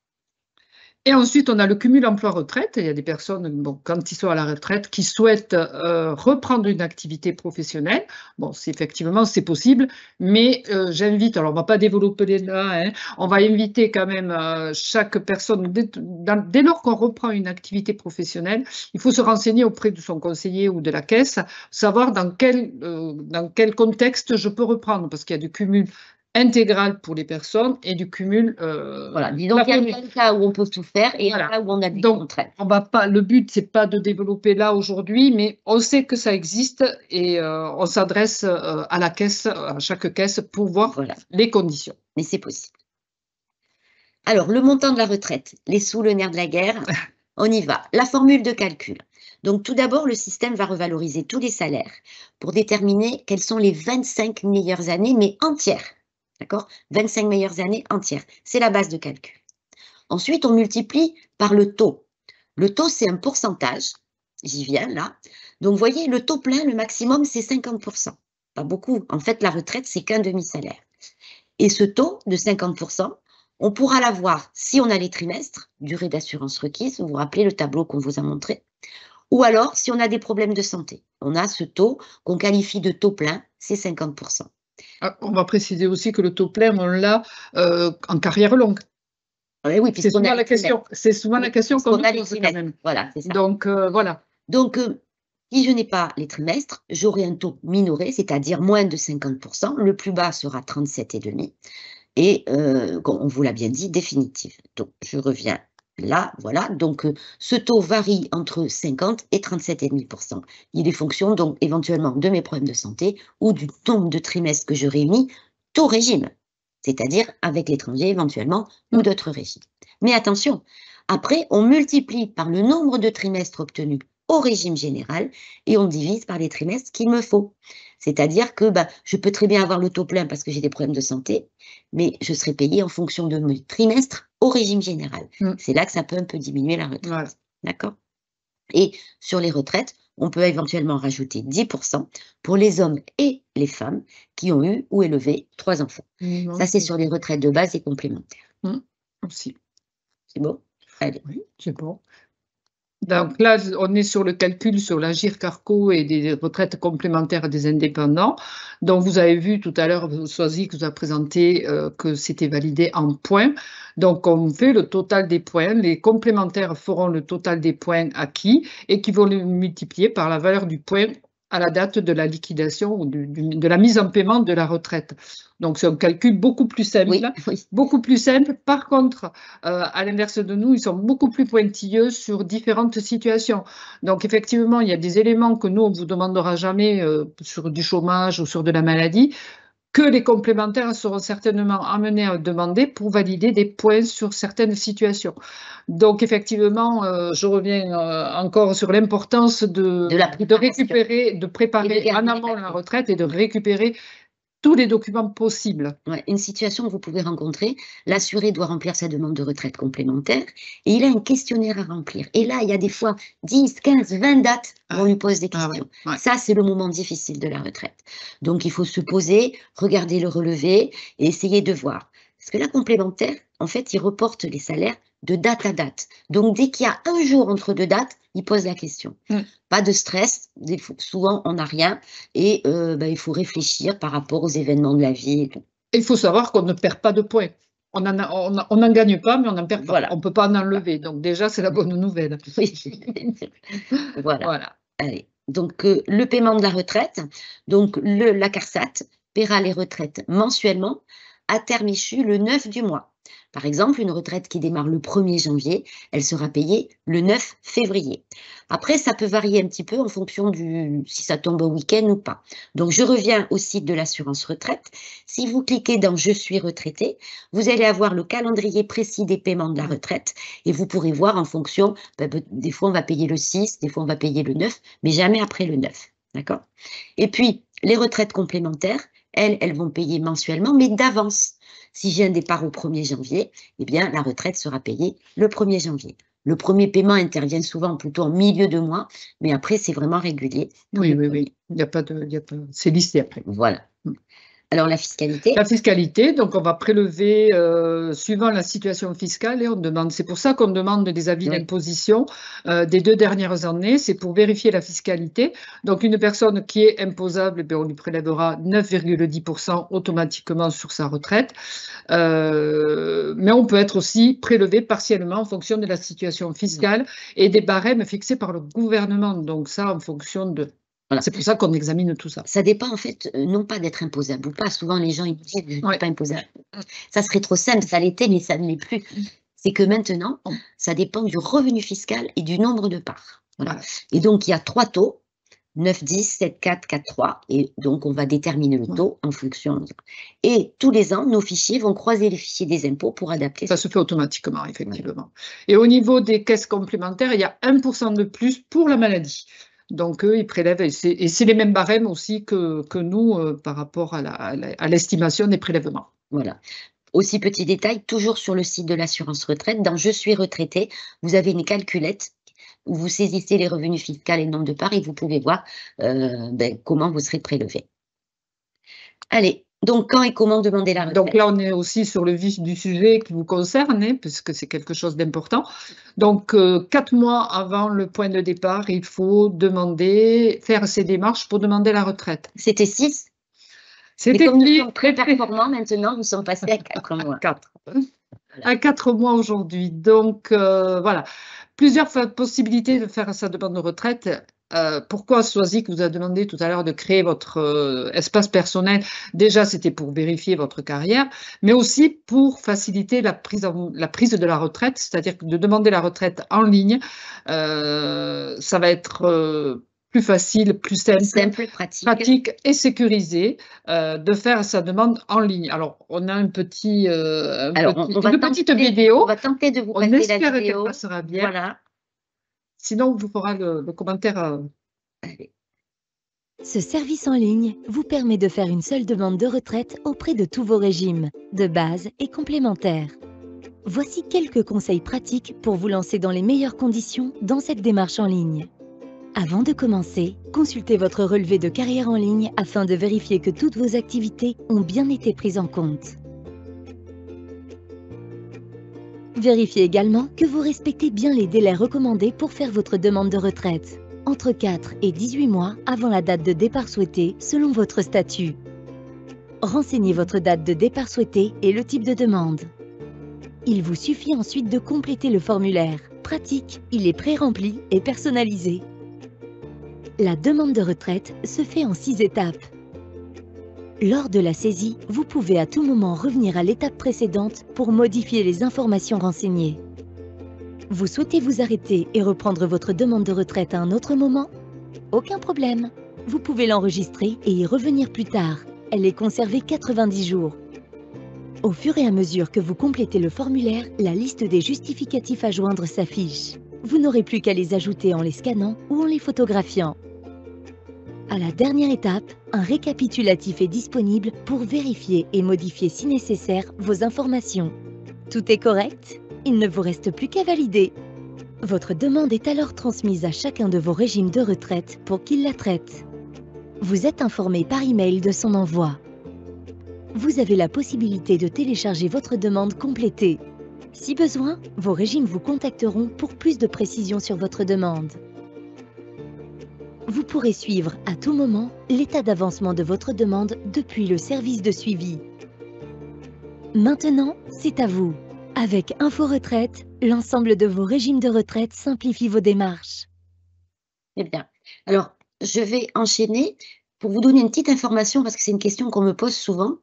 Et ensuite, on a le cumul emploi-retraite. Il y a des personnes, bon, quand ils sont à la retraite, qui souhaitent reprendre une activité professionnelle. Bon, effectivement, c'est possible, mais j'invite, alors on ne va pas développer là, hein, on va inviter quand même chaque personne, dès lors qu'on reprend une activité professionnelle, il faut se renseigner auprès de son conseiller ou de la caisse, savoir dans quel contexte je peux reprendre, parce qu'il y a du cumul intégral pour les personnes et du cumul. Voilà, disons qu'il y a un cas où on peut tout faire et un cas où on a des contraintes. On va pas, le but, c'est pas de développer là aujourd'hui, mais on sait que ça existe et on s'adresse à la caisse, à chaque caisse pour voir les conditions. Mais c'est possible. Alors, le montant de la retraite, les sous, le nerf de la guerre, on y va. La formule de calcul. Donc, tout d'abord, le système va revaloriser tous les salaires pour déterminer quelles sont les 25 meilleures années, mais entières. D'accord? 25 meilleures années entières. C'est la base de calcul. Ensuite, on multiplie par le taux. Le taux, c'est un pourcentage. J'y viens là. Donc, vous voyez, le taux plein, le maximum, c'est 50%. Pas beaucoup. En fait, la retraite, c'est qu'un demi-salaire. Et ce taux de 50%, on pourra l'avoir si on a les trimestres, durée d'assurance requise, vous vous rappelez le tableau qu'on vous a montré, ou alors si on a des problèmes de santé. On a ce taux qu'on qualifie de taux plein, c'est 50%. On va préciser aussi que le taux plein, on l'a en carrière longue. Oui, c'est souvent la question. C'est souvent la question qu'on a les pose quand même. Voilà, c'est ça. Donc voilà. Donc si je n'ai pas les trimestres, j'aurai un taux minoré, c'est-à-dire moins de 50%. Le plus bas sera 37,5%. Et on vous l'a bien dit, définitive. Donc je reviens là, voilà. Donc ce taux varie entre 50 et 37,5%. Il est fonction donc éventuellement de mes problèmes de santé ou du nombre de trimestres que je réunis, taux régime, c'est-à-dire avec l'étranger éventuellement ou d'autres régimes. Mais attention, après on multiplie par le nombre de trimestres obtenus au régime général et on divise par les trimestres qu'il me faut. C'est-à-dire que je peux très bien avoir le taux plein parce que j'ai des problèmes de santé, mais je serai payée en fonction de mes trimestres au régime général. C'est là que ça peut un peu diminuer la retraite. Voilà. D'accord? Et sur les retraites, on peut éventuellement rajouter 10% pour les hommes et les femmes qui ont eu ou élevé 3 enfants. Ça, c'est sur les retraites de base et complémentaires. Aussi. C'est bon? Allez. Oui, c'est bon. Donc là, on est sur le calcul sur l'Agirc-Arrco et des retraites complémentaires des indépendants. Donc vous avez vu tout à l'heure, Soisy vous a présenté que c'était validé en points. Donc on fait le total des points. Les complémentaires feront le total des points acquis et qui vont le multiplier par la valeur du point à la date de la liquidation ou de la mise en paiement de la retraite. Donc, c'est un calcul beaucoup plus simple. Oui. Beaucoup plus simple. Par contre, à l'inverse de nous, ils sont beaucoup plus pointilleux sur différentes situations. Donc, effectivement, il y a des éléments que nous, on ne vous demandera jamais sur du chômage ou sur de la maladie, que les complémentaires seront certainement amenés à demander pour valider des points sur certaines situations. Donc, effectivement, je reviens encore sur l'importance de récupérer, de préparer en amont la retraite et de récupérer tous les documents possibles. Ouais, une situation que vous pouvez rencontrer, l'assuré doit remplir sa demande de retraite complémentaire et il a un questionnaire à remplir. Et là, il y a des fois 10, 15, 20 dates où on lui pose des questions. Ça, c'est le moment difficile de la retraite. Donc, il faut se poser, regarder le relevé et essayer de voir. Parce que la complémentaire, en fait, il reporte les salaires de date à date. Donc, dès qu'il y a un jour entre deux dates, il pose la question. Pas de stress, souvent on n'a rien et il faut réfléchir par rapport aux événements de la vie. Et tout. Il faut savoir qu'on ne perd pas de points. On n'en gagne pas, mais on n'en perd pas. Voilà. On ne peut pas en enlever. Donc déjà, c'est la bonne nouvelle. Oui. Voilà. Allez. Donc, le paiement de la retraite. Donc, la CARSAT paiera les retraites mensuellement à terme échu le 9 du mois. Par exemple, une retraite qui démarre le 1er janvier, elle sera payée le 9 février. Après, ça peut varier un petit peu en fonction si ça tombe au week-end ou pas. Donc, je reviens au site de l'assurance retraite. Si vous cliquez dans « Je suis retraité », vous allez avoir le calendrier précis des paiements de la retraite et vous pourrez voir en fonction, des fois on va payer le 6, des fois on va payer le 9, mais jamais après le 9. D'accord? Et puis, les retraites complémentaires, elles vont payer mensuellement, mais d'avance. Si j'ai un départ au 1er janvier, eh bien, la retraite sera payée le 1er janvier. Le premier paiement intervient souvent plutôt en milieu de mois, mais après, c'est vraiment régulier. Oui. Il n'y a pas c'est listé après. Voilà. Alors, la fiscalité. La fiscalité, donc on va prélever suivant la situation fiscale et on demande. C'est pour ça qu'on demande des avis d'imposition des 2 dernières années. C'est pour vérifier la fiscalité. Donc une personne qui est imposable, on lui prélèvera 9,10% automatiquement sur sa retraite. Mais on peut être aussi prélevé partiellement en fonction de la situation fiscale et des barèmes fixés par le gouvernement. Donc ça, en fonction de... Voilà. C'est pour ça qu'on examine tout ça. Ça dépend en fait, non pas d'être imposable ou pas. Souvent les gens ils disent « je ne suis pas imposable ». Ça serait trop simple, ça l'était, mais ça ne l'est plus. C'est que maintenant, ça dépend du revenu fiscal et du nombre de parts. Voilà. Et donc il y a 3 taux, 9, 10, 7, 4, 4, 3, et donc on va déterminer le taux en fonction. Et tous les ans, nos fichiers vont croiser les fichiers des impôts pour adapter. Ça se fait automatiquement, effectivement. Et au niveau des caisses complémentaires, il y a 1% de plus pour la maladie. Donc, eux, ils prélèvent, et c'est les mêmes barèmes aussi que nous par rapport à l'estimation des prélèvements. Voilà. Aussi, petit détail, toujours sur le site de l'assurance retraite, dans « Je suis retraité », vous avez une calculette où vous saisissez les revenus fiscaux et le nombre de parts et vous pouvez voir comment vous serez prélevé. Allez, donc quand et comment demander la retraite? Donc là, on est aussi sur le vif du sujet qui vous concerne, hein, puisque c'est quelque chose d'important. Donc, 4 mois avant le point de départ, il faut faire ces démarches pour demander la retraite. C'était 6. C'était comme nous sommes très performants maintenant, nous sommes passés à 4 mois. 4. À 4 mois aujourd'hui. Donc, voilà. Plusieurs possibilités de faire sa demande de retraite. Pourquoi Swazik vous a demandé tout à l'heure de créer votre espace personnel? Déjà, c'était pour vérifier votre carrière, mais aussi pour faciliter la prise de la retraite, c'est-à-dire que de demander la retraite en ligne, ça va être plus facile, plus simple, pratique et sécurisé de faire sa demande en ligne. Alors, on a une petite vidéo. On va tenter de vous passer la vidéo. On espère qu'elle passera bien. Voilà. Sinon, on vous fera le commentaire. Ce service en ligne vous permet de faire une seule demande de retraite auprès de tous vos régimes, de base et complémentaires. Voici quelques conseils pratiques pour vous lancer dans les meilleures conditions dans cette démarche en ligne. Avant de commencer, consultez votre relevé de carrière en ligne afin de vérifier que toutes vos activités ont bien été prises en compte. Vérifiez également que vous respectez bien les délais recommandés pour faire votre demande de retraite, entre 4 et 18 mois avant la date de départ souhaitée selon votre statut. Renseignez votre date de départ souhaitée et le type de demande. Il vous suffit ensuite de compléter le formulaire. Pratique, il est pré-rempli et personnalisé. La demande de retraite se fait en 6 étapes. Lors de la saisie, vous pouvez à tout moment revenir à l'étape précédente pour modifier les informations renseignées. Vous souhaitez vous arrêter et reprendre votre demande de retraite à un autre moment? Aucun problème. Vous pouvez l'enregistrer et y revenir plus tard. Elle est conservée 90 jours. Au fur et à mesure que vous complétez le formulaire, la liste des justificatifs à joindre s'affiche. Vous n'aurez plus qu'à les ajouter en les scannant ou en les photographiant. À la dernière étape, un récapitulatif est disponible pour vérifier et modifier si nécessaire vos informations. Tout est correct? Il ne vous reste plus qu'à valider. Votre demande est alors transmise à chacun de vos régimes de retraite pour qu'ils la traitent. Vous êtes informé par email de son envoi. Vous avez la possibilité de télécharger votre demande complétée. Si besoin, vos régimes vous contacteront pour plus de précisions sur votre demande. Vous pourrez suivre à tout moment l'état d'avancement de votre demande depuis le service de suivi. Maintenant, c'est à vous. Avec Info Retraite, l'ensemble de vos régimes de retraite simplifie vos démarches. Eh bien, alors, je vais enchaîner pour vous donner une petite information parce que c'est une question qu'on me pose souvent.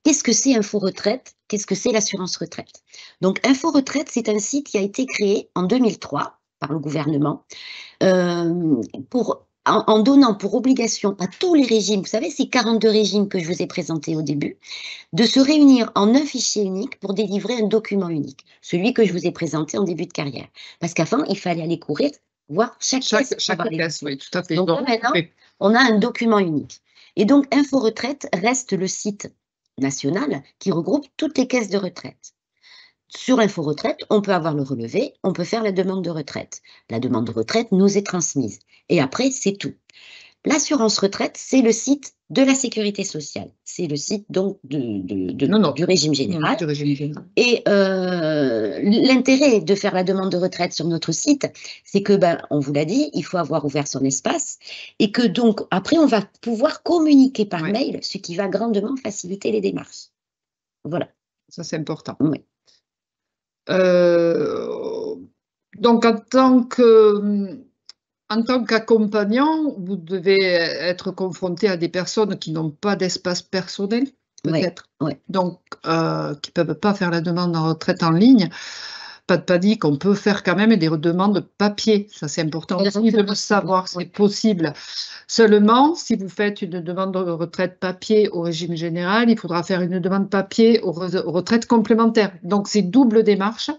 qu'est-ce que c'est Info Retraite? Qu'est-ce que c'est l'assurance retraite? Donc, Info Retraite, c'est un site qui a été créé en 2003 par le gouvernement en donnant pour obligation à tous les régimes, vous savez, ces 42 régimes que je vous ai présentés au début, de se réunir en un fichier unique pour délivrer un document unique, celui que je vous ai présenté en début de carrière. Parce qu'avant, il fallait aller courir, voir chaque caisse. Chaque caisse, oui, tout à fait. Donc là, maintenant, on a un document unique. Et donc, Info Retraite reste le site national qui regroupe toutes les caisses de retraite. Sur Info Retraite, on peut avoir le relevé, on peut faire la demande de retraite. La demande de retraite nous est transmise. Et après, c'est tout. L'assurance retraite, c'est le site de la sécurité sociale. C'est le site donc du régime général. Et l'intérêt de faire la demande de retraite sur notre site, c'est que, on vous l'a dit, il faut avoir ouvert son espace et que donc, après, on va pouvoir communiquer par mail, ce qui va grandement faciliter les démarches. Voilà. Ça, c'est important. Oui. Donc, en tant qu'accompagnant, vous devez être confronté à des personnes qui n'ont pas d'espace personnel, peut-être, donc qui ne peuvent pas faire la demande en retraite en ligne. Pas de panique, on peut faire quand même des demandes papier. Ça, c'est important aussi de le savoir, c'est possible. Seulement, si vous faites une demande de retraite papier au régime général, il faudra faire une demande papier aux retraites complémentaires. Donc, c'est double démarche,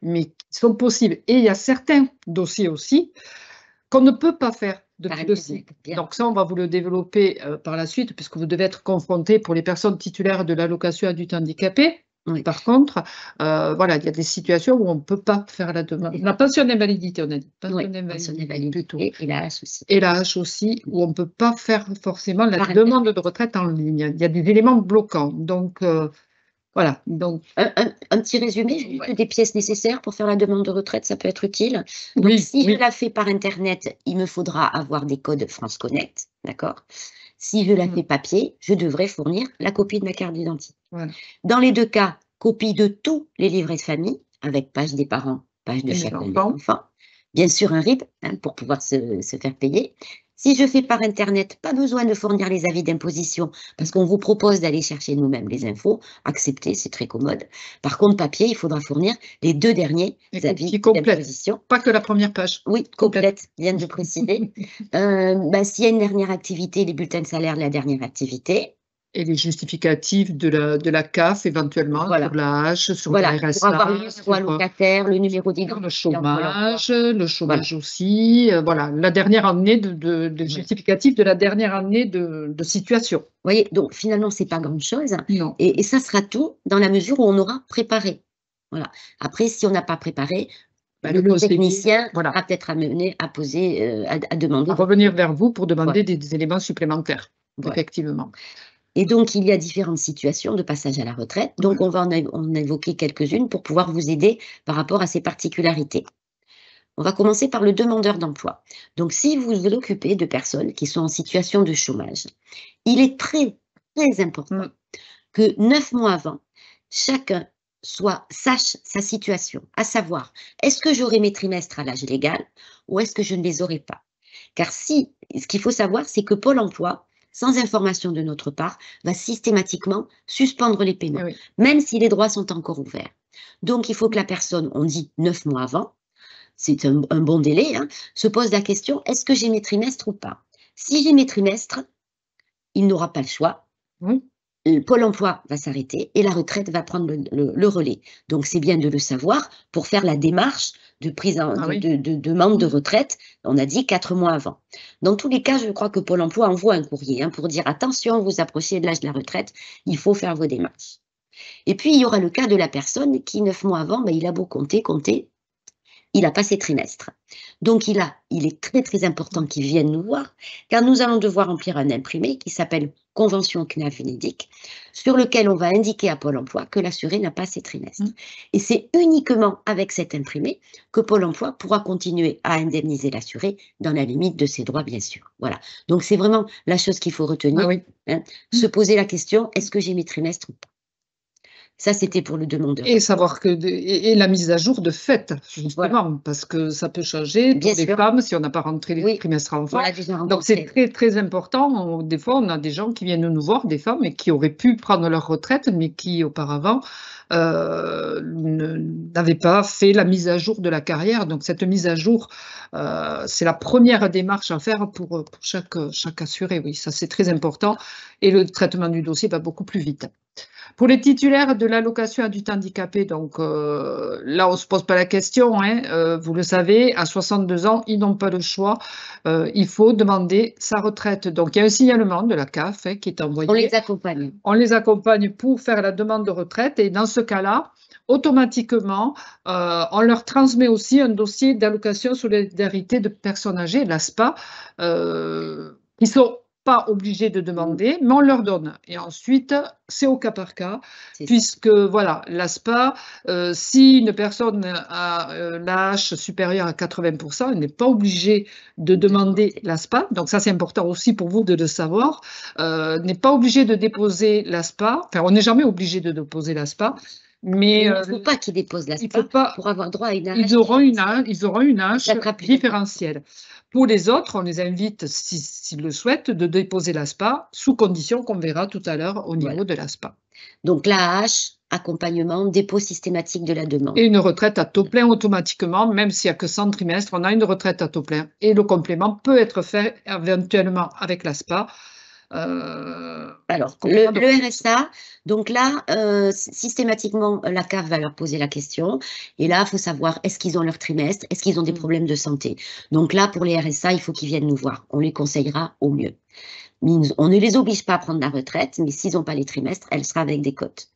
mais qui sont possibles. Et il y a certains dossiers aussi qu'on ne peut pas faire depuis le site. Donc ça, on va vous le développer par la suite, puisque vous devez être confronté pour les personnes titulaires de l'allocation adulte handicapé. Par contre, voilà, il y a des situations où on ne peut pas faire la demande. La pension d'invalidité, on a dit. Pension d'invalidité plutôt. Et l'AH aussi. Et l'AH aussi, où on ne peut pas faire forcément la demande de retraite en ligne. Il y a des éléments bloquants. Donc, voilà. Donc, un petit résumé, juste des pièces nécessaires pour faire la demande de retraite, ça peut être utile. Donc, si je la fais par Internet, il me faudra avoir des codes France Connect, d'accord? Si je la fais papier, je devrais fournir la copie de ma carte d'identité. Voilà. Dans les deux cas, copie de tous les livrets de famille, avec page des parents, page de chacun des enfants. Bien sûr, un RIB, pour pouvoir se faire payer. Si je fais par Internet, pas besoin de fournir les avis d'imposition, parce qu'on vous propose d'aller chercher nous-mêmes les infos. Accepter, c'est très commode. Par contre, papier, il faudra fournir les 2 derniers avis d'imposition. Pas que la première page. Oui, complète, vient de préciser. S'il y a une dernière activité, les bulletins de salaire de la dernière activité. Et les justificatifs de la CAF, éventuellement, sur la hache, sur la RSA. Pour avoir le numéro allocataire, le numéro d'identité. Le chômage aussi. Voilà, la dernière année de justificatif de la dernière année de situation. Vous voyez, donc finalement, ce n'est pas grand-chose. Et ça sera tout dans la mesure où on aura préparé. Voilà. Après, si on n'a pas préparé, le technicien sera peut-être amené à poser, à demander. À revenir vers vous pour demander des éléments supplémentaires, effectivement. Et donc, il y a différentes situations de passage à la retraite. Donc, on va en évoquer quelques-unes pour pouvoir vous aider par rapport à ces particularités. On va commencer par le demandeur d'emploi. Donc, si vous vous occupez de personnes qui sont en situation de chômage, il est très, très important que 9 mois avant, chacun sache sa situation, à savoir, est-ce que j'aurai mes trimestres à l'âge légal ou est-ce que je ne les aurai pas? Car ce qu'il faut savoir, c'est que Pôle emploi, sans information de notre part, va systématiquement suspendre les paiements, même si les droits sont encore ouverts. Donc, il faut que la personne, on dit 9 mois avant, c'est un bon délai, se pose la question, est-ce que j'ai mes trimestres ou pas? Si j'ai mes trimestres, il n'aura pas le choix. Pôle emploi va s'arrêter et la retraite va prendre le relais. Donc, c'est bien de le savoir pour faire la démarche de demande de retraite, on a dit 4 mois avant. Dans tous les cas, je crois que Pôle emploi envoie un courrier pour dire attention, vous approchez de l'âge de la retraite, il faut faire vos démarches. Et puis, il y aura le cas de la personne qui, 9 mois avant, il a beau compter, il n'a pas ses trimestres. Donc, il est très, très important qu'il vienne nous voir, car nous allons devoir remplir un imprimé qui s'appelle Convention CNAF-UNEDIC, sur lequel on va indiquer à Pôle emploi que l'assuré n'a pas ses trimestres. Et c'est uniquement avec cet imprimé que Pôle emploi pourra continuer à indemniser l'assuré dans la limite de ses droits, bien sûr. Voilà. Donc, c'est vraiment la chose qu'il faut retenir. Se poser la question, est-ce que j'ai mes trimestres ou pas? Ça, c'était pour le demandeur. Et savoir que et la mise à jour de fait, justement, parce que ça peut changer pour les femmes si on n'a pas rentré les trimestres enfants. Donc c'est très très important. Des fois, on a des gens qui viennent nous voir, des femmes, et qui auraient pu prendre leur retraite, mais qui auparavant n'avaient pas fait la mise à jour de la carrière. Donc cette mise à jour, c'est la première démarche à faire pour chaque assuré. Oui, ça c'est très important. Et le traitement du dossier va beaucoup plus vite. Pour les titulaires de l'allocation adulte handicapé, donc là, on ne se pose pas la question, hein, vous le savez, à 62 ans, ils n'ont pas le choix, il faut demander sa retraite. Donc, il y a un signalement de la CAF qui est envoyé. On les accompagne. On les accompagne pour faire la demande de retraite et dans ce cas-là, automatiquement, on leur transmet aussi un dossier d'allocation solidarité de personnes âgées, l'ASPA, qui sont pas obligés de demander, mais on leur donne. Et ensuite, c'est au cas par cas, puisque voilà, l'ASPA, si une personne a l'AH supérieur à 80%, elle n'est pas obligée de demander l'ASPA. Donc ça, c'est important aussi pour vous de le savoir. N'est pas obligé de déposer l'ASPA. Enfin, on n'est jamais obligé de déposer l'ASPA. Mais il ne faut pas qu'ils déposent l'ASPA pour avoir droit à une AH. Ils auront une AH différentielle. Pour les autres, on les invite, s'ils le souhaitent, de déposer l'ASPA, sous condition qu'on verra tout à l'heure au niveau de l'ASPA. Donc l'AH, accompagnement, dépôt systématique de la demande. Et une retraite à taux plein automatiquement, même s'il n'y a que 100 trimestres, on a une retraite à taux plein. Et le complément peut être fait éventuellement avec l'ASPA. Alors, le RSA, donc là, systématiquement, la CAF va leur poser la question. Et là, il faut savoir, est-ce qu'ils ont leur trimestre? Est-ce qu'ils ont des problèmes de santé? Donc là, pour les RSA, il faut qu'ils viennent nous voir. On les conseillera au mieux. On ne les oblige pas à prendre la retraite, mais s'ils n'ont pas les trimestres, elle sera avec des cotes.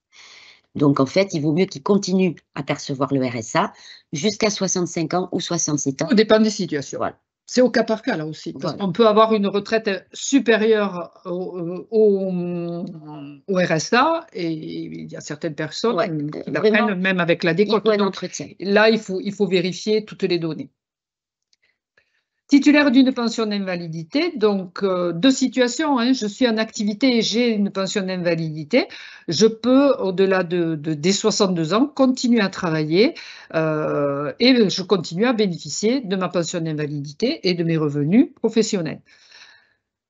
Donc, en fait, il vaut mieux qu'ils continuent à percevoir le RSA jusqu'à 65 ans ou 67 ans. Ça dépend des situations. Voilà. C'est au cas par cas, là aussi. Parce qu'on peut avoir une retraite supérieure au RSA et il y a certaines personnes qui la prennent même avec la décote. Là, il faut vérifier toutes les données. Titulaire d'une pension d'invalidité, donc deux situations, hein, je suis en activité et j'ai une pension d'invalidité, je peux, au-delà des 62 ans, continuer à travailler et je continue à bénéficier de ma pension d'invalidité et de mes revenus professionnels.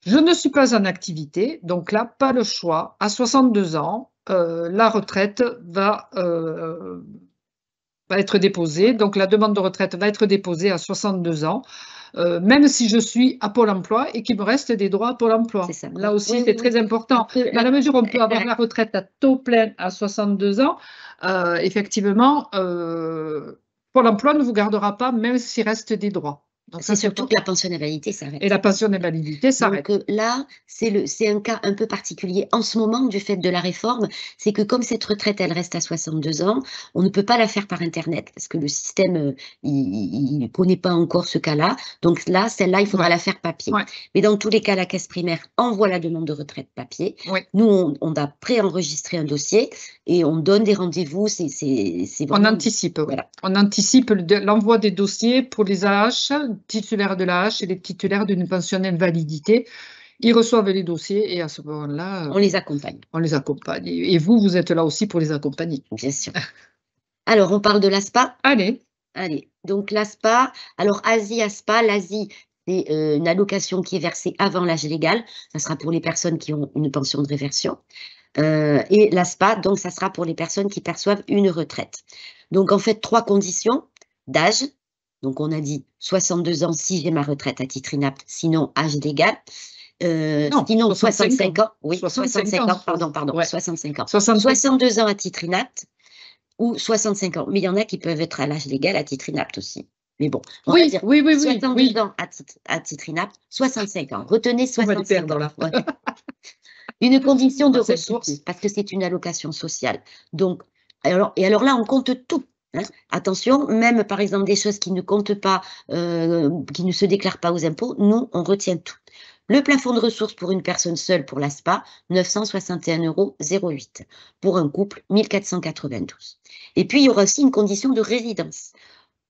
Je ne suis pas en activité, donc là, pas le choix. À 62 ans, la retraite va être déposée, donc la demande de retraite va être déposée à 62 ans. Même si je suis à Pôle emploi et qu'il me reste des droits à Pôle emploi. Là aussi, c'est très important. Dans la mesure où on peut avoir la retraite à taux plein à 62 ans, effectivement, Pôle emploi ne vous gardera pas, même s'il reste des droits. C'est surtout que la pension d'invalidité s'arrête. Et la pension d'invalidité s'arrête. Donc là, c'est un cas un peu particulier en ce moment du fait de la réforme, c'est que comme cette retraite, elle reste à 62 ans, on ne peut pas la faire par Internet parce que le système, il ne connaît pas encore ce cas-là. Donc là, celle-là, il faudra la faire papier. Mais dans tous les cas, la caisse primaire envoie la demande de retraite papier. Nous, on a préenregistré un dossier et on donne des rendez-vous. On anticipe, on anticipe l'envoi des dossiers pour les AH, titulaires de l'AH et les titulaires d'une pension d'invalidité. Ils reçoivent les dossiers et à ce moment-là, on les accompagne. On les accompagne. Et vous êtes là aussi pour les accompagner. Bien sûr. Alors, on parle de l'ASPA. Allez. Donc l'ASPA, alors ASI-ASPA, l'ASI, c'est une allocation qui est versée avant l'âge légal. Ça sera pour les personnes qui ont une pension de réversion. Et l'ASPA, donc ça sera pour les personnes qui perçoivent une retraite. Donc en fait, 3 conditions d'âge. Donc, on a dit 62 ans si j'ai ma retraite à titre inapte, sinon âge légal. Sinon 65 ans. Oui, 65 ans, pardon, 65 ans. 62 ans à titre inapte ou 65 ans. Mais il y en a qui peuvent être à l'âge légal à titre inapte aussi. Mais bon, on va dire 62 ans à titre inapte, 65 ans. Retenez 65 ans. Une condition de ressources, parce que c'est une allocation sociale. Donc, alors là, on compte tout. Attention, même par exemple des choses qui ne comptent pas, qui ne se déclarent pas aux impôts, nous, on retient tout. Le plafond de ressources pour une personne seule pour l'ASPA, 961,08 €. Pour un couple, 1492. Et puis, il y aura aussi une condition de résidence.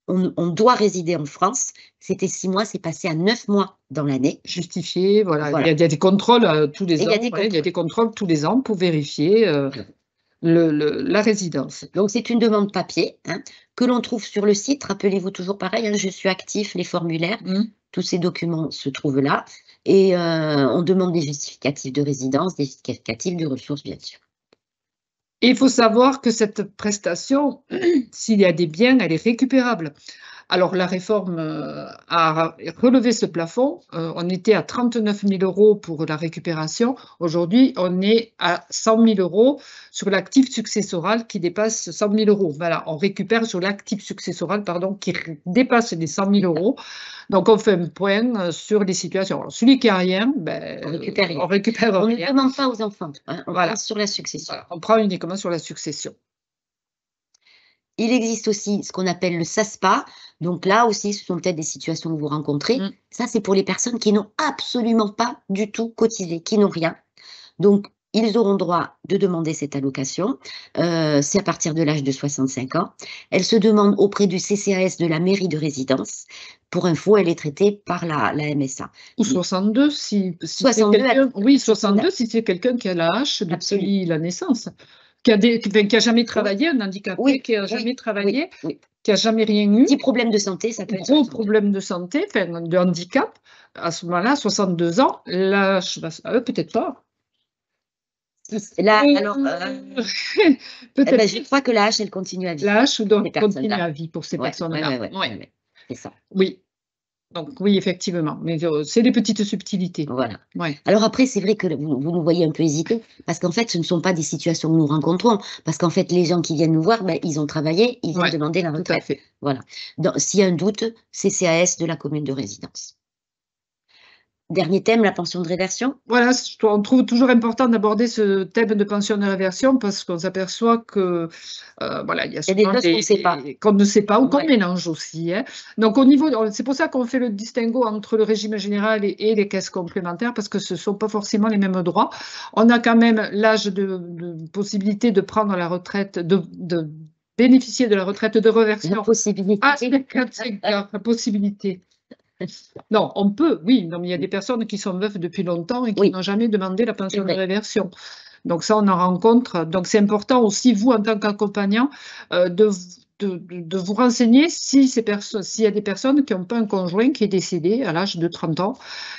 On doit résider en France. C'était 6 mois, c'est passé à 9 mois dans l'année. Justifié, voilà. Il y a des contrôles tous les ans. Il y a des contrôles tous les ans pour vérifier. la résidence. Donc, c'est une demande papier hein, que l'on trouve sur le site. Rappelez-vous toujours pareil, hein, je suis actif, les formulaires, tous ces documents se trouvent là. Et on demande des justificatifs de résidence, des justificatifs de ressources, bien sûr. Et il faut savoir que cette prestation, s'il y a des biens, elle est récupérable. Alors, la réforme a relevé ce plafond. On était à 39 000 € pour la récupération. Aujourd'hui, on est à 100 000 € sur l'actif successoral qui dépasse 100 000 €. Voilà, on récupère sur l'actif successoral, pardon, qui dépasse les 100 000 €. Donc, on fait un point sur les situations. Alors, celui qui n'a rien, ben, on récupère on rien. ne demande pas aux enfants, hein, on prend sur la succession. Voilà, on prend uniquement sur la succession. Il existe aussi ce qu'on appelle le SASPA. Donc là aussi, ce sont peut-être des situations que vous rencontrez. Ça, c'est pour les personnes qui n'ont absolument pas du tout cotisé, qui n'ont rien. Donc, ils auront droit de demander cette allocation. C'est à partir de l'âge de 65 ans. Elle se demande auprès du CCAS de la mairie de résidence. Pour info, elle est traitée par la MSA. Ou 62, si 62 oui, 62, si c'est quelqu'un qui a la hache depuis la naissance. Qui a jamais travaillé, un handicapé, qui a jamais travaillé, qui a jamais rien eu. Petit problème de santé, ça peut être. Gros problème de santé, enfin, de handicap. À ce moment-là, 62 ans, l'âge va peut-être pas. Là, alors, peut-être. Je crois que la hache, elle continue à vie. La hache doit continuer à vie pour ces personnes-là. Ouais, c'est ça. Oui. Donc oui, effectivement, mais c'est des petites subtilités. Voilà. Ouais. Alors après, c'est vrai que vous nous voyez un peu hésiter, parce qu'en fait, ce ne sont pas des situations que nous rencontrons, parce qu'en fait, les gens qui viennent nous voir, ben, ils ont travaillé, ils viennent demander la retraite. Tout à fait. Voilà. S'il y a un doute, CCAS de la commune de résidence. Dernier thème, la pension de réversion. Voilà, on trouve toujours important d'aborder ce thème de pension de réversion parce qu'on s'aperçoit que voilà, il y a souvent des choses qu'on ne sait pas ou qu'on mélange aussi. Hein. Donc au niveau, c'est pour ça qu'on fait le distinguo entre le régime général et les caisses complémentaires parce que ce ne sont pas forcément les mêmes droits. On a quand même l'âge de possibilité de prendre la retraite, de bénéficier de la retraite de réversion. La possibilité. Ah, c'est la possibilité. Non, on peut, oui. Non, mais il y a des personnes qui sont veuves depuis longtemps et qui n'ont jamais demandé la pension de réversion. Donc ça, on en rencontre. Donc c'est important aussi, vous, en tant qu'accompagnant, de vous renseigner s'il y a des personnes qui n'ont pas un conjoint qui est décédé à l'âge de 30 ans.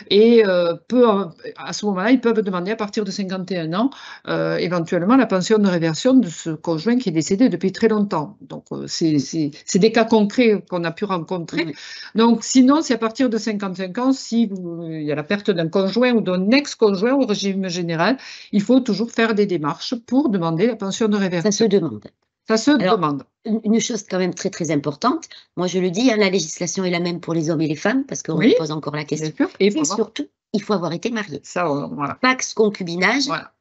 Et à ce moment-là, ils peuvent demander à partir de 51 ans, éventuellement, la pension de réversion de ce conjoint qui est décédé depuis très longtemps. Donc, c'est des cas concrets qu'on a pu rencontrer. Donc, sinon, c'est à partir de 55 ans, il y a la perte d'un conjoint ou d'un ex-conjoint au régime général, il faut toujours faire des démarches pour demander la pension de réversion. Ça se demande. Ça se demande. Une chose quand même très très importante, moi je le dis, hein, la législation est la même pour les hommes et les femmes, parce qu'on me pose encore la question. Et surtout, il faut avoir été marié. Ça, voilà. Pax, concubinage, voilà.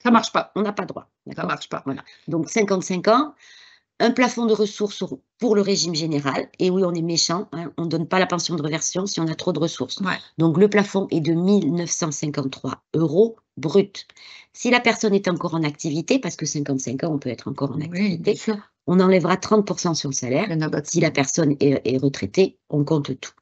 Ça ne marche pas. On n'a pas droit. Ça ne marche pas. Voilà. Donc 55 ans, un plafond de ressources pour le régime général. Et oui, on est méchant, hein, on ne donne pas la pension de réversion si on a trop de ressources. Donc le plafond est de 1 953 € brut. Si la personne est encore en activité, parce que 55 ans, on peut être encore en activité, on enlèvera 30% sur le salaire. Si la personne est retraitée, on compte tout.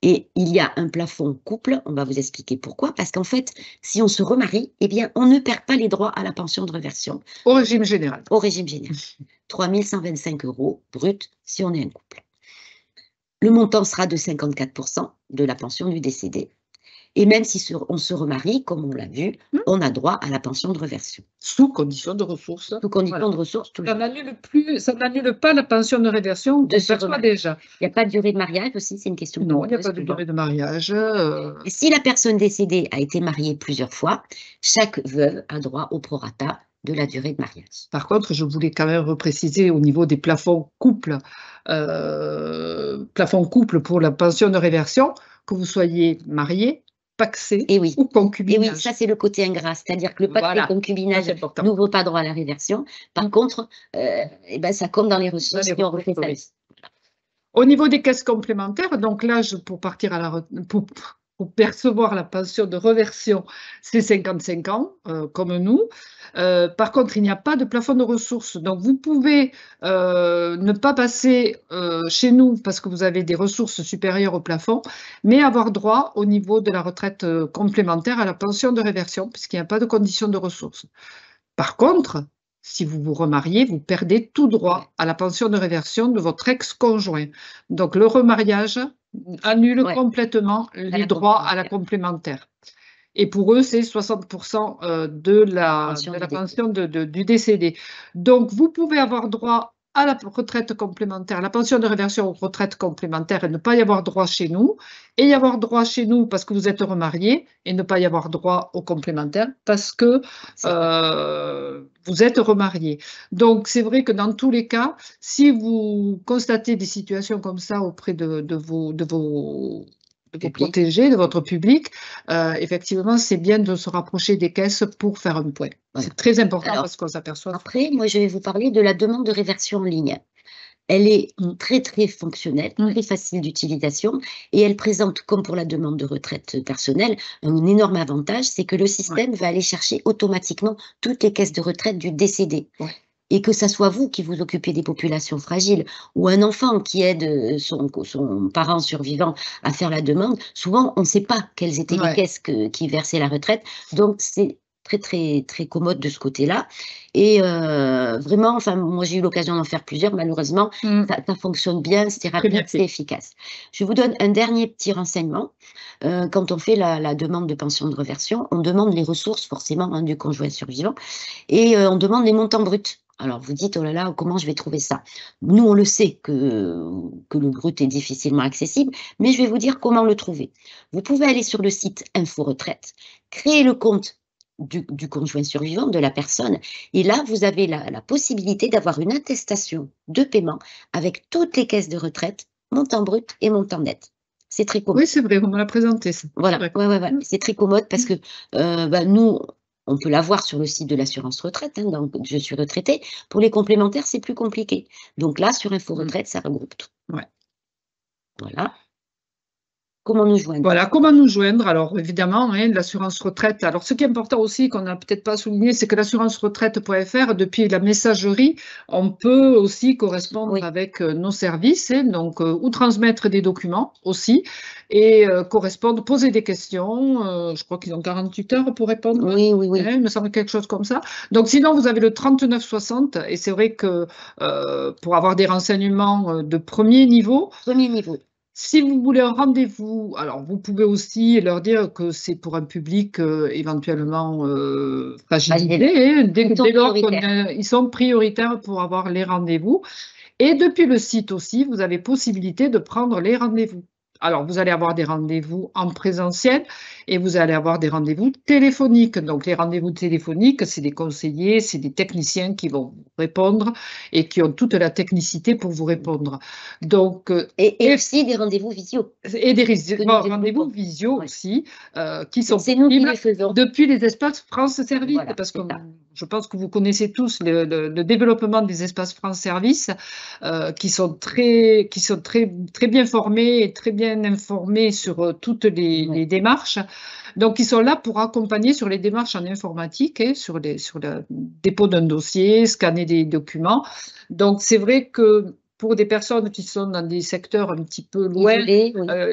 Et il y a un plafond couple, on va vous expliquer pourquoi, parce qu'en fait, si on se remarie, eh bien, on ne perd pas les droits à la pension de réversion. Au régime général. Au régime général. 3 125 € brut si on est un couple. Le montant sera de 54% de la pension du décédé. Et même si on se remarie, comme on l'a vu, on a droit à la pension de réversion. Sous condition de ressources. Sous condition de ressources. Ça n'annule pas la pension de réversion de perçoit déjà. Il n'y a pas de durée de mariage aussi, c'est une question. Non, il n'y a pas de durée de mariage. Et si la personne décédée a été mariée plusieurs fois, chaque veuve a droit au prorata de la durée de mariage. Par contre, je voulais quand même repréciser au niveau des plafonds couple pour la pension de réversion, que vous soyez marié, pacsé ou concubinage. Et oui, ça c'est le côté ingrat, c'est-à-dire que le pacsé concubinage n'ouvre pas droit à la réversion. Par contre, ça compte dans les ressources qui ont refait sa vie. Au niveau des caisses complémentaires, donc l'âge pour partir à la retraite, pour percevoir la pension de réversion, c'est 55 ans, comme nous. Par contre, il n'y a pas de plafond de ressources. Donc, vous pouvez ne pas passer chez nous parce que vous avez des ressources supérieures au plafond, mais avoir droit au niveau de la retraite complémentaire à la pension de réversion, puisqu'il n'y a pas de condition de ressources. Par contre, si vous vous remariez, vous perdez tout droit à la pension de réversion de votre ex-conjoint. Donc, le remariage annule complètement les droits à la complémentaire. Et pour eux, c'est 60% de la pension du décédé. Donc, vous pouvez avoir droit à la retraite complémentaire, la pension de réversion aux retraites complémentaires et ne pas y avoir droit chez nous, et y avoir droit chez nous parce que vous êtes remarié et ne pas y avoir droit aux complémentaires parce que vous êtes remarié. Donc, c'est vrai que dans tous les cas, si vous constatez des situations comme ça auprès de vos protégés, de votre public, effectivement, c'est bien de se rapprocher des caisses pour faire un point. C'est très important parce qu'on s'aperçoit. Après, moi, je vais vous parler de la demande de réversion en ligne. Elle est très, très fonctionnelle, très facile d'utilisation et elle présente, comme pour la demande de retraite personnelle, un énorme avantage, c'est que le système va aller chercher automatiquement toutes les caisses de retraite du décédé. Et que ça soit vous qui vous occupez des populations fragiles ou un enfant qui aide son parent survivant à faire la demande, souvent on ne sait pas quelles étaient les caisses qui versaient la retraite. Donc c'est très, très, très commode de ce côté-là. Et vraiment, enfin, moi j'ai eu l'occasion d'en faire plusieurs, malheureusement, ça fonctionne bien, c'est rapide, c'est efficace. Je vous donne un dernier petit renseignement. Quand on fait la demande de pension de réversion, on demande les ressources forcément du conjoint survivant et on demande les montants bruts. Alors, vous dites, oh là là, comment je vais trouver ça? Nous, on le sait que le brut est difficilement accessible, mais je vais vous dire comment le trouver. Vous pouvez aller sur le site Info Retraite, créer le compte du conjoint survivant, de la personne, et là, vous avez la possibilité d'avoir une attestation de paiement avec toutes les caisses de retraite, montant brut et montant net. C'est très commode. Oui, c'est vrai, on me l'a présenté. Voilà, c'est très commode parce que nous, on peut l'avoir sur le site de l'assurance retraite, donc je suis retraitée. Pour les complémentaires, c'est plus compliqué. Donc là, sur Info Retraite, ça regroupe tout. Voilà. Comment nous joindre? Voilà, comment nous joindre? Alors, évidemment, l'assurance retraite. Alors, ce qui est important aussi, qu'on n'a peut-être pas souligné, c'est que l'assurance retraite.fr, depuis la messagerie, on peut aussi correspondre avec nos services, donc, ou transmettre des documents aussi, et correspondre, poser des questions. Je crois qu'ils ont 48 heures pour répondre. Oui. Il me semble quelque chose comme ça. Donc, sinon, vous avez le 3960, et c'est vrai que pour avoir des renseignements de premier niveau. Si vous voulez un rendez-vous, alors vous pouvez aussi leur dire que c'est pour un public éventuellement fragilisé, dès lors qu'ils sont prioritaires pour avoir les rendez-vous. Et depuis le site aussi, vous avez possibilité de prendre les rendez-vous. Alors, vous allez avoir des rendez-vous en présentiel et vous allez avoir des rendez-vous téléphoniques. Donc, les rendez-vous téléphoniques, c'est des conseillers, c'est des techniciens qui vont vous répondre et qui ont toute la technicité pour vous répondre. Donc, et aussi des rendez-vous visio. Et des rendez-vous visio aussi, qui sont nous qui les faisons. Depuis les espaces France Service, parce que je pense que vous connaissez tous le développement des espaces France Service, qui sont très bien formés et très bien informés sur toutes les démarches. Donc, ils sont là pour accompagner sur les démarches en informatique, sur le dépôt d'un dossier, scanner des documents. Donc, c'est vrai que pour des personnes qui sont dans des secteurs un petit peu loin,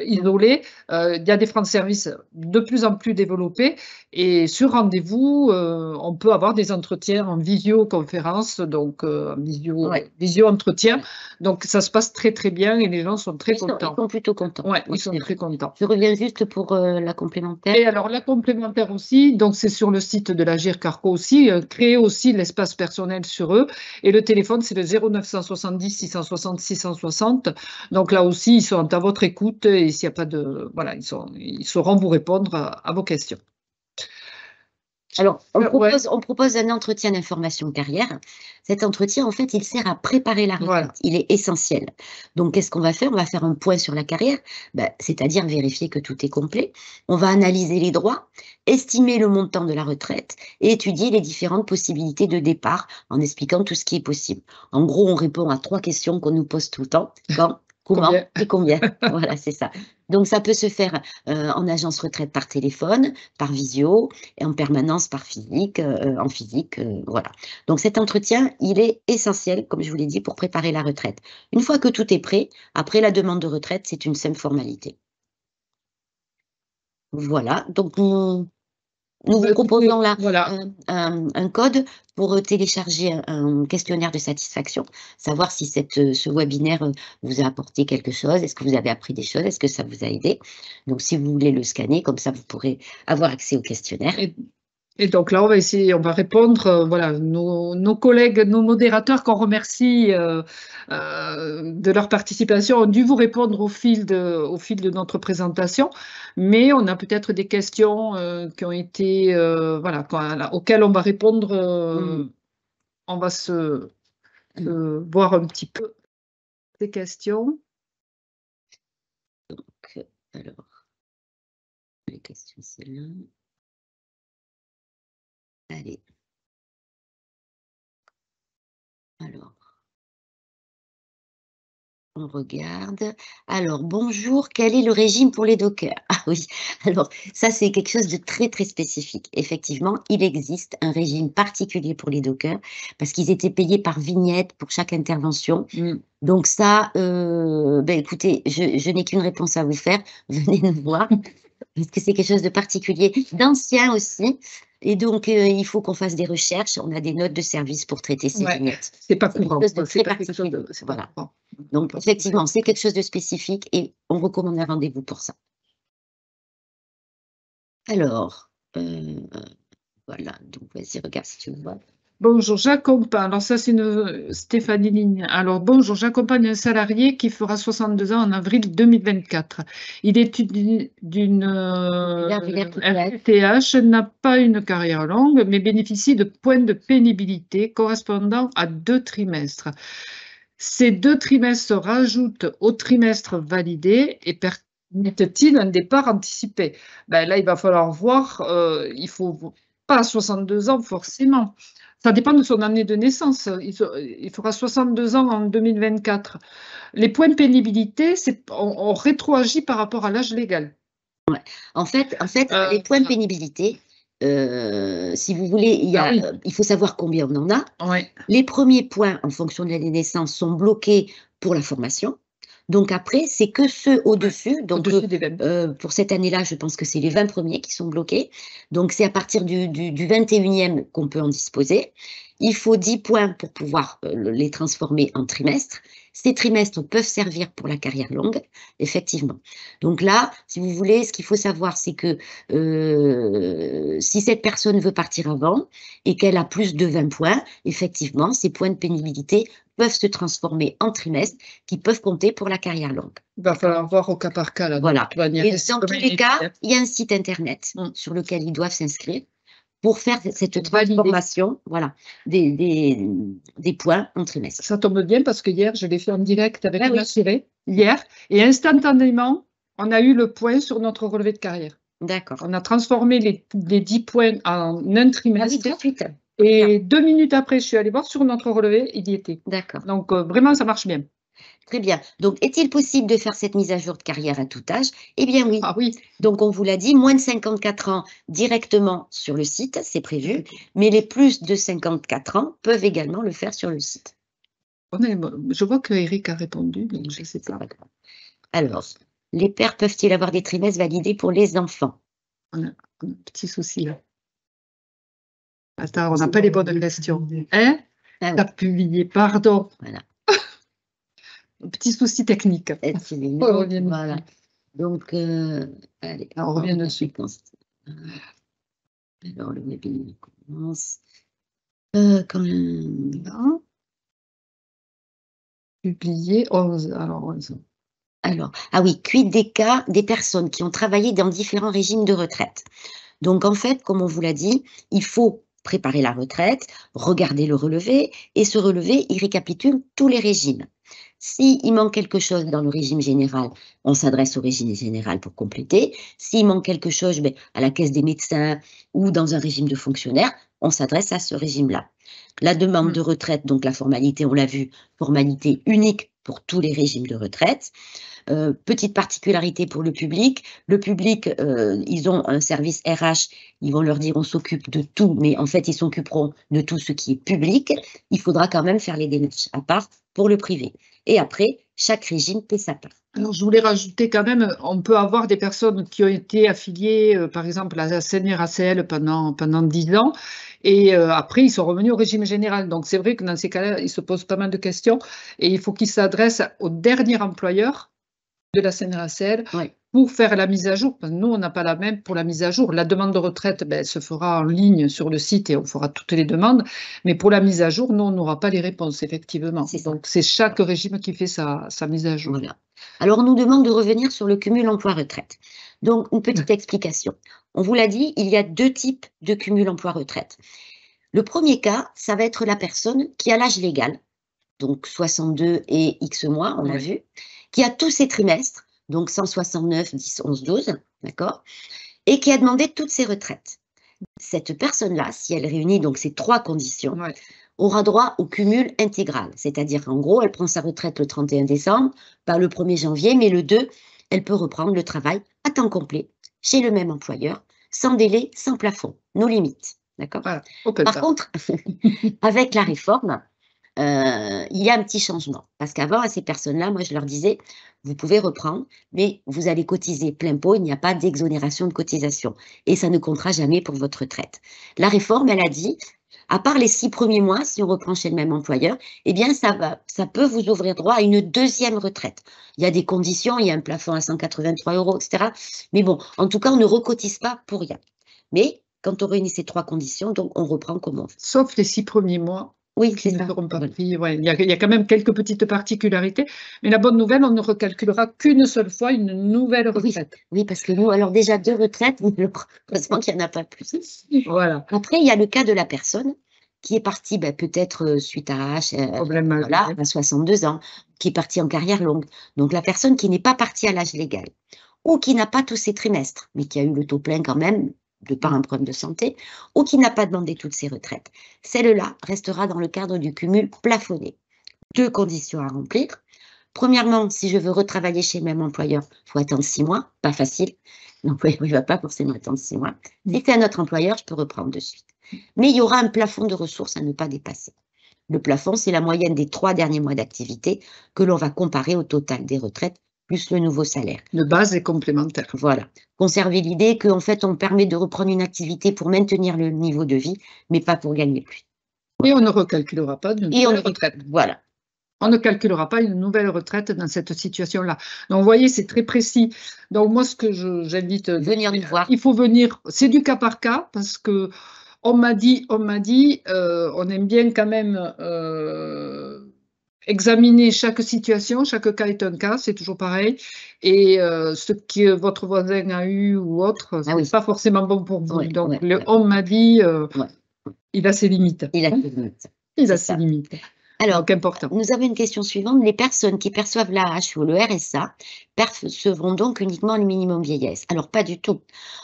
isolés, il y a des France Service de plus en plus développés. Et sur rendez-vous, on peut avoir des entretiens en visioconférence, donc en visio-entretien. Donc, ça se passe très, très bien et les gens sont très contents. Ils sont plutôt contents. Ils sont très contents. Je reviens juste pour la complémentaire. Et alors, la complémentaire aussi, donc c'est sur le site de la GIR-Carco aussi, créer aussi l'espace personnel sur eux. Et le téléphone, c'est le 0970 660 660. Donc là aussi, ils sont à votre écoute et s'il n'y a pas de... Voilà, ils sauront vous répondre à vos questions. Alors, on propose un entretien d'information carrière. Cet entretien, en fait, il sert à préparer la retraite. Il est essentiel. Donc, qu'est-ce qu'on va faire? On va faire un point sur la carrière, c'est-à-dire vérifier que tout est complet. On va analyser les droits, estimer le montant de la retraite et étudier les différentes possibilités de départ en expliquant tout ce qui est possible. En gros, on répond à 3 questions qu'on nous pose tout le temps. Quand, comment et combien? Voilà, c'est ça. Donc, ça peut se faire en agence retraite par téléphone, par visio, et en permanence par physique, en physique, voilà. Donc, cet entretien, il est essentiel, comme je vous l'ai dit, pour préparer la retraite. Une fois que tout est prêt, après la demande de retraite, c'est une simple formalité. Voilà, donc Nous vous proposons là voilà. un code pour télécharger un questionnaire de satisfaction, savoir si ce webinaire vous a apporté quelque chose, est-ce que vous avez appris des choses, est-ce que ça vous a aidé. Donc, si vous voulez le scanner, comme ça, vous pourrez avoir accès au questionnaire. Et donc là, on va répondre, voilà, nos collègues, nos modérateurs qu'on remercie de leur participation ont dû vous répondre au fil de notre présentation, mais on a peut-être des questions qui ont été, voilà, auxquelles on va répondre. On va se voir un petit peu ces questions. Donc, alors, les questions, c'est là. Allez. Alors, on regarde. Alors, bonjour, quel est le régime pour les dockers? Ah oui, alors ça, c'est quelque chose de très, très spécifique. Effectivement, il existe un régime particulier pour les dockers parce qu'ils étaient payés par vignette pour chaque intervention. Donc ça, écoutez, je n'ai qu'une réponse à vous faire. Venez nous voir parce que c'est quelque chose de particulier, d'ancien aussi. Et donc, il faut qu'on fasse des recherches. On a des notes de service pour traiter ces vignettes. C'est pas courant. C'est quelque chose de très particulier. Voilà. Donc, effectivement, c'est quelque chose de spécifique et on recommande un rendez-vous pour ça. Alors, voilà. Donc, vas-y, regarde si tu le vois. Bonjour, j'accompagne. Alors, ça, c'est une Stéphanie Ligne. Alors, bonjour, j'accompagne un salarié qui fera 62 ans en avril 2024. Il est d'une RTH, n'a pas une carrière longue, mais bénéficie de points de pénibilité correspondant à 2 trimestres. Ces 2 trimestres se rajoutent au trimestre validé et permettent-ils un départ anticipé? Ben là, il va falloir voir. Il faut pas 62 ans forcément. Ça dépend de son année de naissance. Il fera 62 ans en 2024. Les points de pénibilité, on rétroagit par rapport à l'âge légal. Ouais. En fait, les points de pénibilité, si vous voulez, il faut savoir combien on en a. Ouais. Les premiers points, en fonction de l'année de naissance, sont bloqués pour la formation. Donc après, c'est que ceux au-dessus. Donc pour cette année-là, je pense que c'est les 20 premiers qui sont bloqués. Donc c'est à partir du 21e qu'on peut en disposer. Il faut 10 points pour pouvoir les transformer en trimestres. Ces trimestres peuvent servir pour la carrière longue, effectivement. Donc là, si vous voulez, ce qu'il faut savoir, c'est que si cette personne veut partir avant et qu'elle a plus de 20 points, effectivement, ces points de pénibilité peuvent se transformer en trimestres qui peuvent compter pour la carrière longue. Il va falloir voir au cas par cas. Là, voilà. Et dans tous les cas, il y a un site internet sur lequel ils doivent s'inscrire pour faire cette transformation, voilà, des points en trimestre. Ça tombe bien parce que hier, je l'ai fait en direct avec une assurée, hier, et instantanément, on a eu le point sur notre relevé de carrière. D'accord. On a transformé les 10 points en un trimestre. Ah oui, tout de suite. Et 2 minutes après, je suis allée voir sur notre relevé, il y était. D'accord. Donc, vraiment, ça marche bien. Très bien. Donc, est-il possible de faire cette mise à jour de carrière à tout âge? Eh bien oui. Ah oui. Donc, on vous l'a dit, moins de 54 ans directement sur le site, c'est prévu, mais les plus de 54 ans peuvent également le faire sur le site. Je vois que Eric a répondu, donc je ne sais pas. Alors, les pères peuvent-ils avoir des trimestres validés pour les enfants? On a un petit souci là. Attends, on n'a pas les bonnes questions. Hein? Ah oui. T'as publié, pardon. Voilà. Un petit souci technique. Voilà. Donc, allez, on revient dessus. Alors, le webinaire commence. Quand même. Publié 11. Alors, ah oui, quid des cas des personnes qui ont travaillé dans différents régimes de retraite. Donc, en fait, comme on vous l'a dit, il faut préparer la retraite, regarder le relevé, et ce relevé, il récapitule tous les régimes. S'il manque quelque chose dans le régime général, on s'adresse au régime général pour compléter. S'il manque quelque chose à la caisse des médecins ou dans un régime de fonctionnaire, on s'adresse à ce régime-là. La demande de retraite, donc la formalité, on l'a vu, formalité unique pour tous les régimes de retraite. Petite particularité pour le public, ils ont un service RH, ils vont leur dire on s'occupe de tout, mais en fait ils s'occuperont de tout ce qui est public. Il faudra quand même faire les démarches à part pour le privé. Et après, chaque régime paie sa part. Alors, je voulais rajouter quand même, on peut avoir des personnes qui ont été affiliées, par exemple, à la CNRACL pendant 10 ans, et après, ils sont revenus au régime général. Donc, c'est vrai que dans ces cas-là, ils se posent pas mal de questions, et il faut qu'ils s'adressent au dernier employeur de la CNRACL Oui. pour faire la mise à jour. Parce que nous, on n'a pas la même pour la mise à jour. La demande de retraite, ben, se fera en ligne sur le site et on fera toutes les demandes. Mais pour la mise à jour, nous, on n'aura pas les réponses, effectivement. Donc, c'est chaque régime qui fait sa mise à jour. Voilà. Alors, on nous demande de revenir sur le cumul emploi-retraite. Donc, une petite explication. On vous l'a dit, il y a 2 types de cumul emploi-retraite. Le premier cas, ça va être la personne qui a l'âge légal, donc 62 et X mois, on l'a vu, qui a tous ses trimestres, donc 169, 10, 11, 12, d'accord, et qui a demandé toutes ses retraites. Cette personne-là, si elle réunit donc ces 3 conditions, aura droit au cumul intégral. C'est-à-dire qu'en gros, elle prend sa retraite le 31 décembre, pas le 1er janvier, mais le 2, elle peut reprendre le travail à temps complet chez le même employeur, sans délai, sans plafond, nos limites. D'accord ? Voilà. Par contre, avec la réforme, il y a un petit changement. Parce qu'avant, à ces personnes-là, moi, je leur disais, vous pouvez reprendre, mais vous allez cotiser plein pot, il n'y a pas d'exonération de cotisation. Et ça ne comptera jamais pour votre retraite. La réforme, elle a dit, à part les 6 premiers mois, si on reprend chez le même employeur, eh bien, ça peut vous ouvrir droit à une 2e retraite. Il y a des conditions, il y a un plafond à 183 €, etc. Mais bon, en tout cas, on ne recotise pas pour rien. Mais quand on réunit ces 3 conditions, donc on reprend comme on veut. Sauf les 6 premiers mois. Oui, qui c'est ne ça. seront pas pris. Ouais, il y a quand même quelques petites particularités. Mais la bonne nouvelle, on ne recalculera qu'une seule fois une nouvelle retraite. Oui, parce que nous, alors déjà 2 retraites, mais heureusement qu'il n'y en a pas plus. Voilà. Après, il y a le cas de la personne qui est partie peut-être suite à voilà, à 62 ans, qui est partie en carrière longue. Donc la personne qui n'est pas partie à l'âge légal ou qui n'a pas tous ses trimestres, mais qui a eu le taux plein quand même, de par un problème de santé, ou qui n'a pas demandé toutes ses retraites. Celle-là restera dans le cadre du cumul plafonné. 2 conditions à remplir. Premièrement, si je veux retravailler chez le même employeur, il faut attendre 6 mois, pas facile. L'employeur ne va pas forcément attendre 6 mois. Si c'est un autre employeur, je peux reprendre de suite. Mais il y aura un plafond de ressources à ne pas dépasser. Le plafond, c'est la moyenne des 3 derniers mois d'activité que l'on va comparer au total des retraites plus le nouveau salaire. De base et complémentaire. Voilà. Conserver l'idée qu'en fait, on permet de reprendre une activité pour maintenir le niveau de vie, mais pas pour gagner plus. Et on ne recalculera pas de nouvelle retraite. Voilà. On ne calculera pas une nouvelle retraite dans cette situation-là. Donc, vous voyez, c'est très précis. Donc, moi, ce que j'invite... Venir nous voir. Il faut venir, c'est du cas par cas, parce que on m'a dit, on aime bien quand même examiner chaque situation, chaque cas est un cas, c'est toujours pareil. Et ce que votre voisin a eu ou autre, ce n'est pas forcément bon pour vous. Donc, on m'a dit, il a ses limites. Il a ses limites. Il a ses limites. Alors, donc, important. Nous avons une question suivante. Les personnes qui perçoivent l'AH ou le RSA percevront donc uniquement le minimum vieillesse. Alors, pas du tout.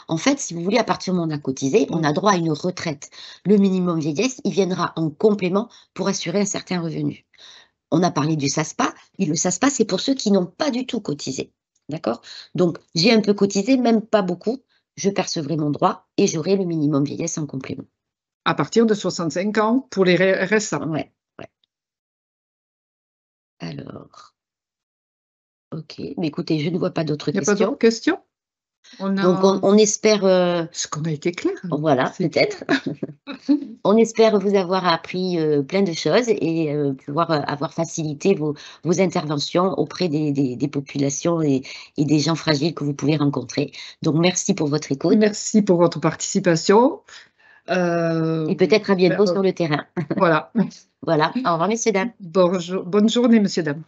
En fait, si vous voulez, à partir du moment où on a cotisé, on a droit à une retraite. Le minimum vieillesse, il viendra en complément pour assurer un certain revenu. On a parlé du SASPA. Et le SASPA, c'est pour ceux qui n'ont pas du tout cotisé. D'accord? Donc, j'ai un peu cotisé, même pas beaucoup. Je percevrai mon droit et j'aurai le minimum vieillesse en complément. À partir de 65 ans pour les RSA. Ouais. Alors, ok. Mais écoutez, je ne vois pas d'autres questions. Il n'y a pas d'autres questions? Donc, on espère... Ce qu'on a été clair. Voilà, peut-être. On espère vous avoir appris plein de choses et pouvoir avoir facilité vos interventions auprès des populations et des gens fragiles que vous pouvez rencontrer. Donc, merci pour votre écoute. Merci pour votre participation. Et peut-être à bientôt sur le terrain. Voilà. Voilà. Au revoir, messieurs, dames. Bonne journée, messieurs, dames.